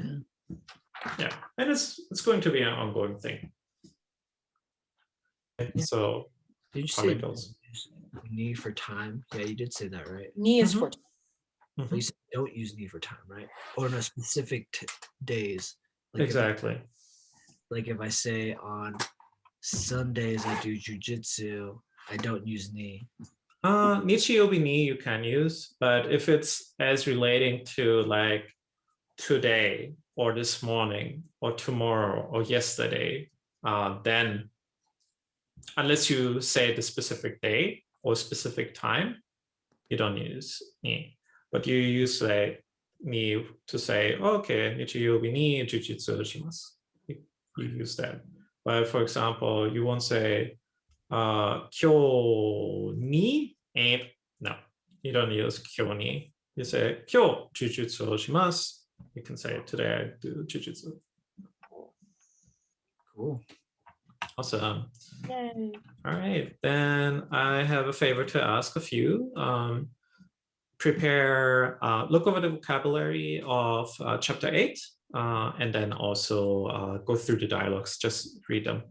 Yeah, and it's going to be an ongoing thing. So Did you say probably goes. ni for time? Yeah, you did say that, right? Ni is for But you said don't use ni for time, right? Or on a specific days. Like Exactly. Like if I say on Sundays I do jujitsu, I don't use ni. Nichiyobi ni you can use, but if it's as relating to like today or this morning or tomorrow or yesterday, then unless you say the specific day or specific time, you don't use ni. But you use like ni to say, okay, nichiyobi ni jujitsu shimasu. You use that. But for example, you won't say kyo ni, and no, you don't use kyo ni. You say kyo jujutsu shimasu. You can say today I do jujutsu. Cool. Awesome. Yay. All right, then I have a favor to ask of you. Prepare, look over the vocabulary of chapter 8, and then also go through the dialogues, just read them.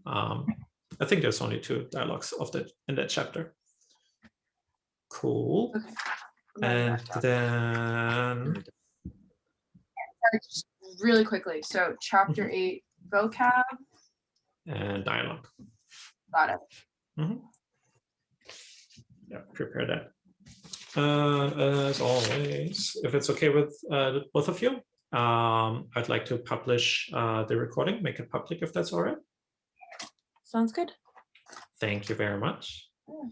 I think there's only 2 dialogues in that chapter. Cool. Okay. And then Just really quickly. So chapter 8, vocab. And dialogue. Got it. Yeah, prepare that. As always, if it's okay with both of you, I'd like to publish the recording, make it public if that's all right. Sounds good. Thank you very much. Yeah.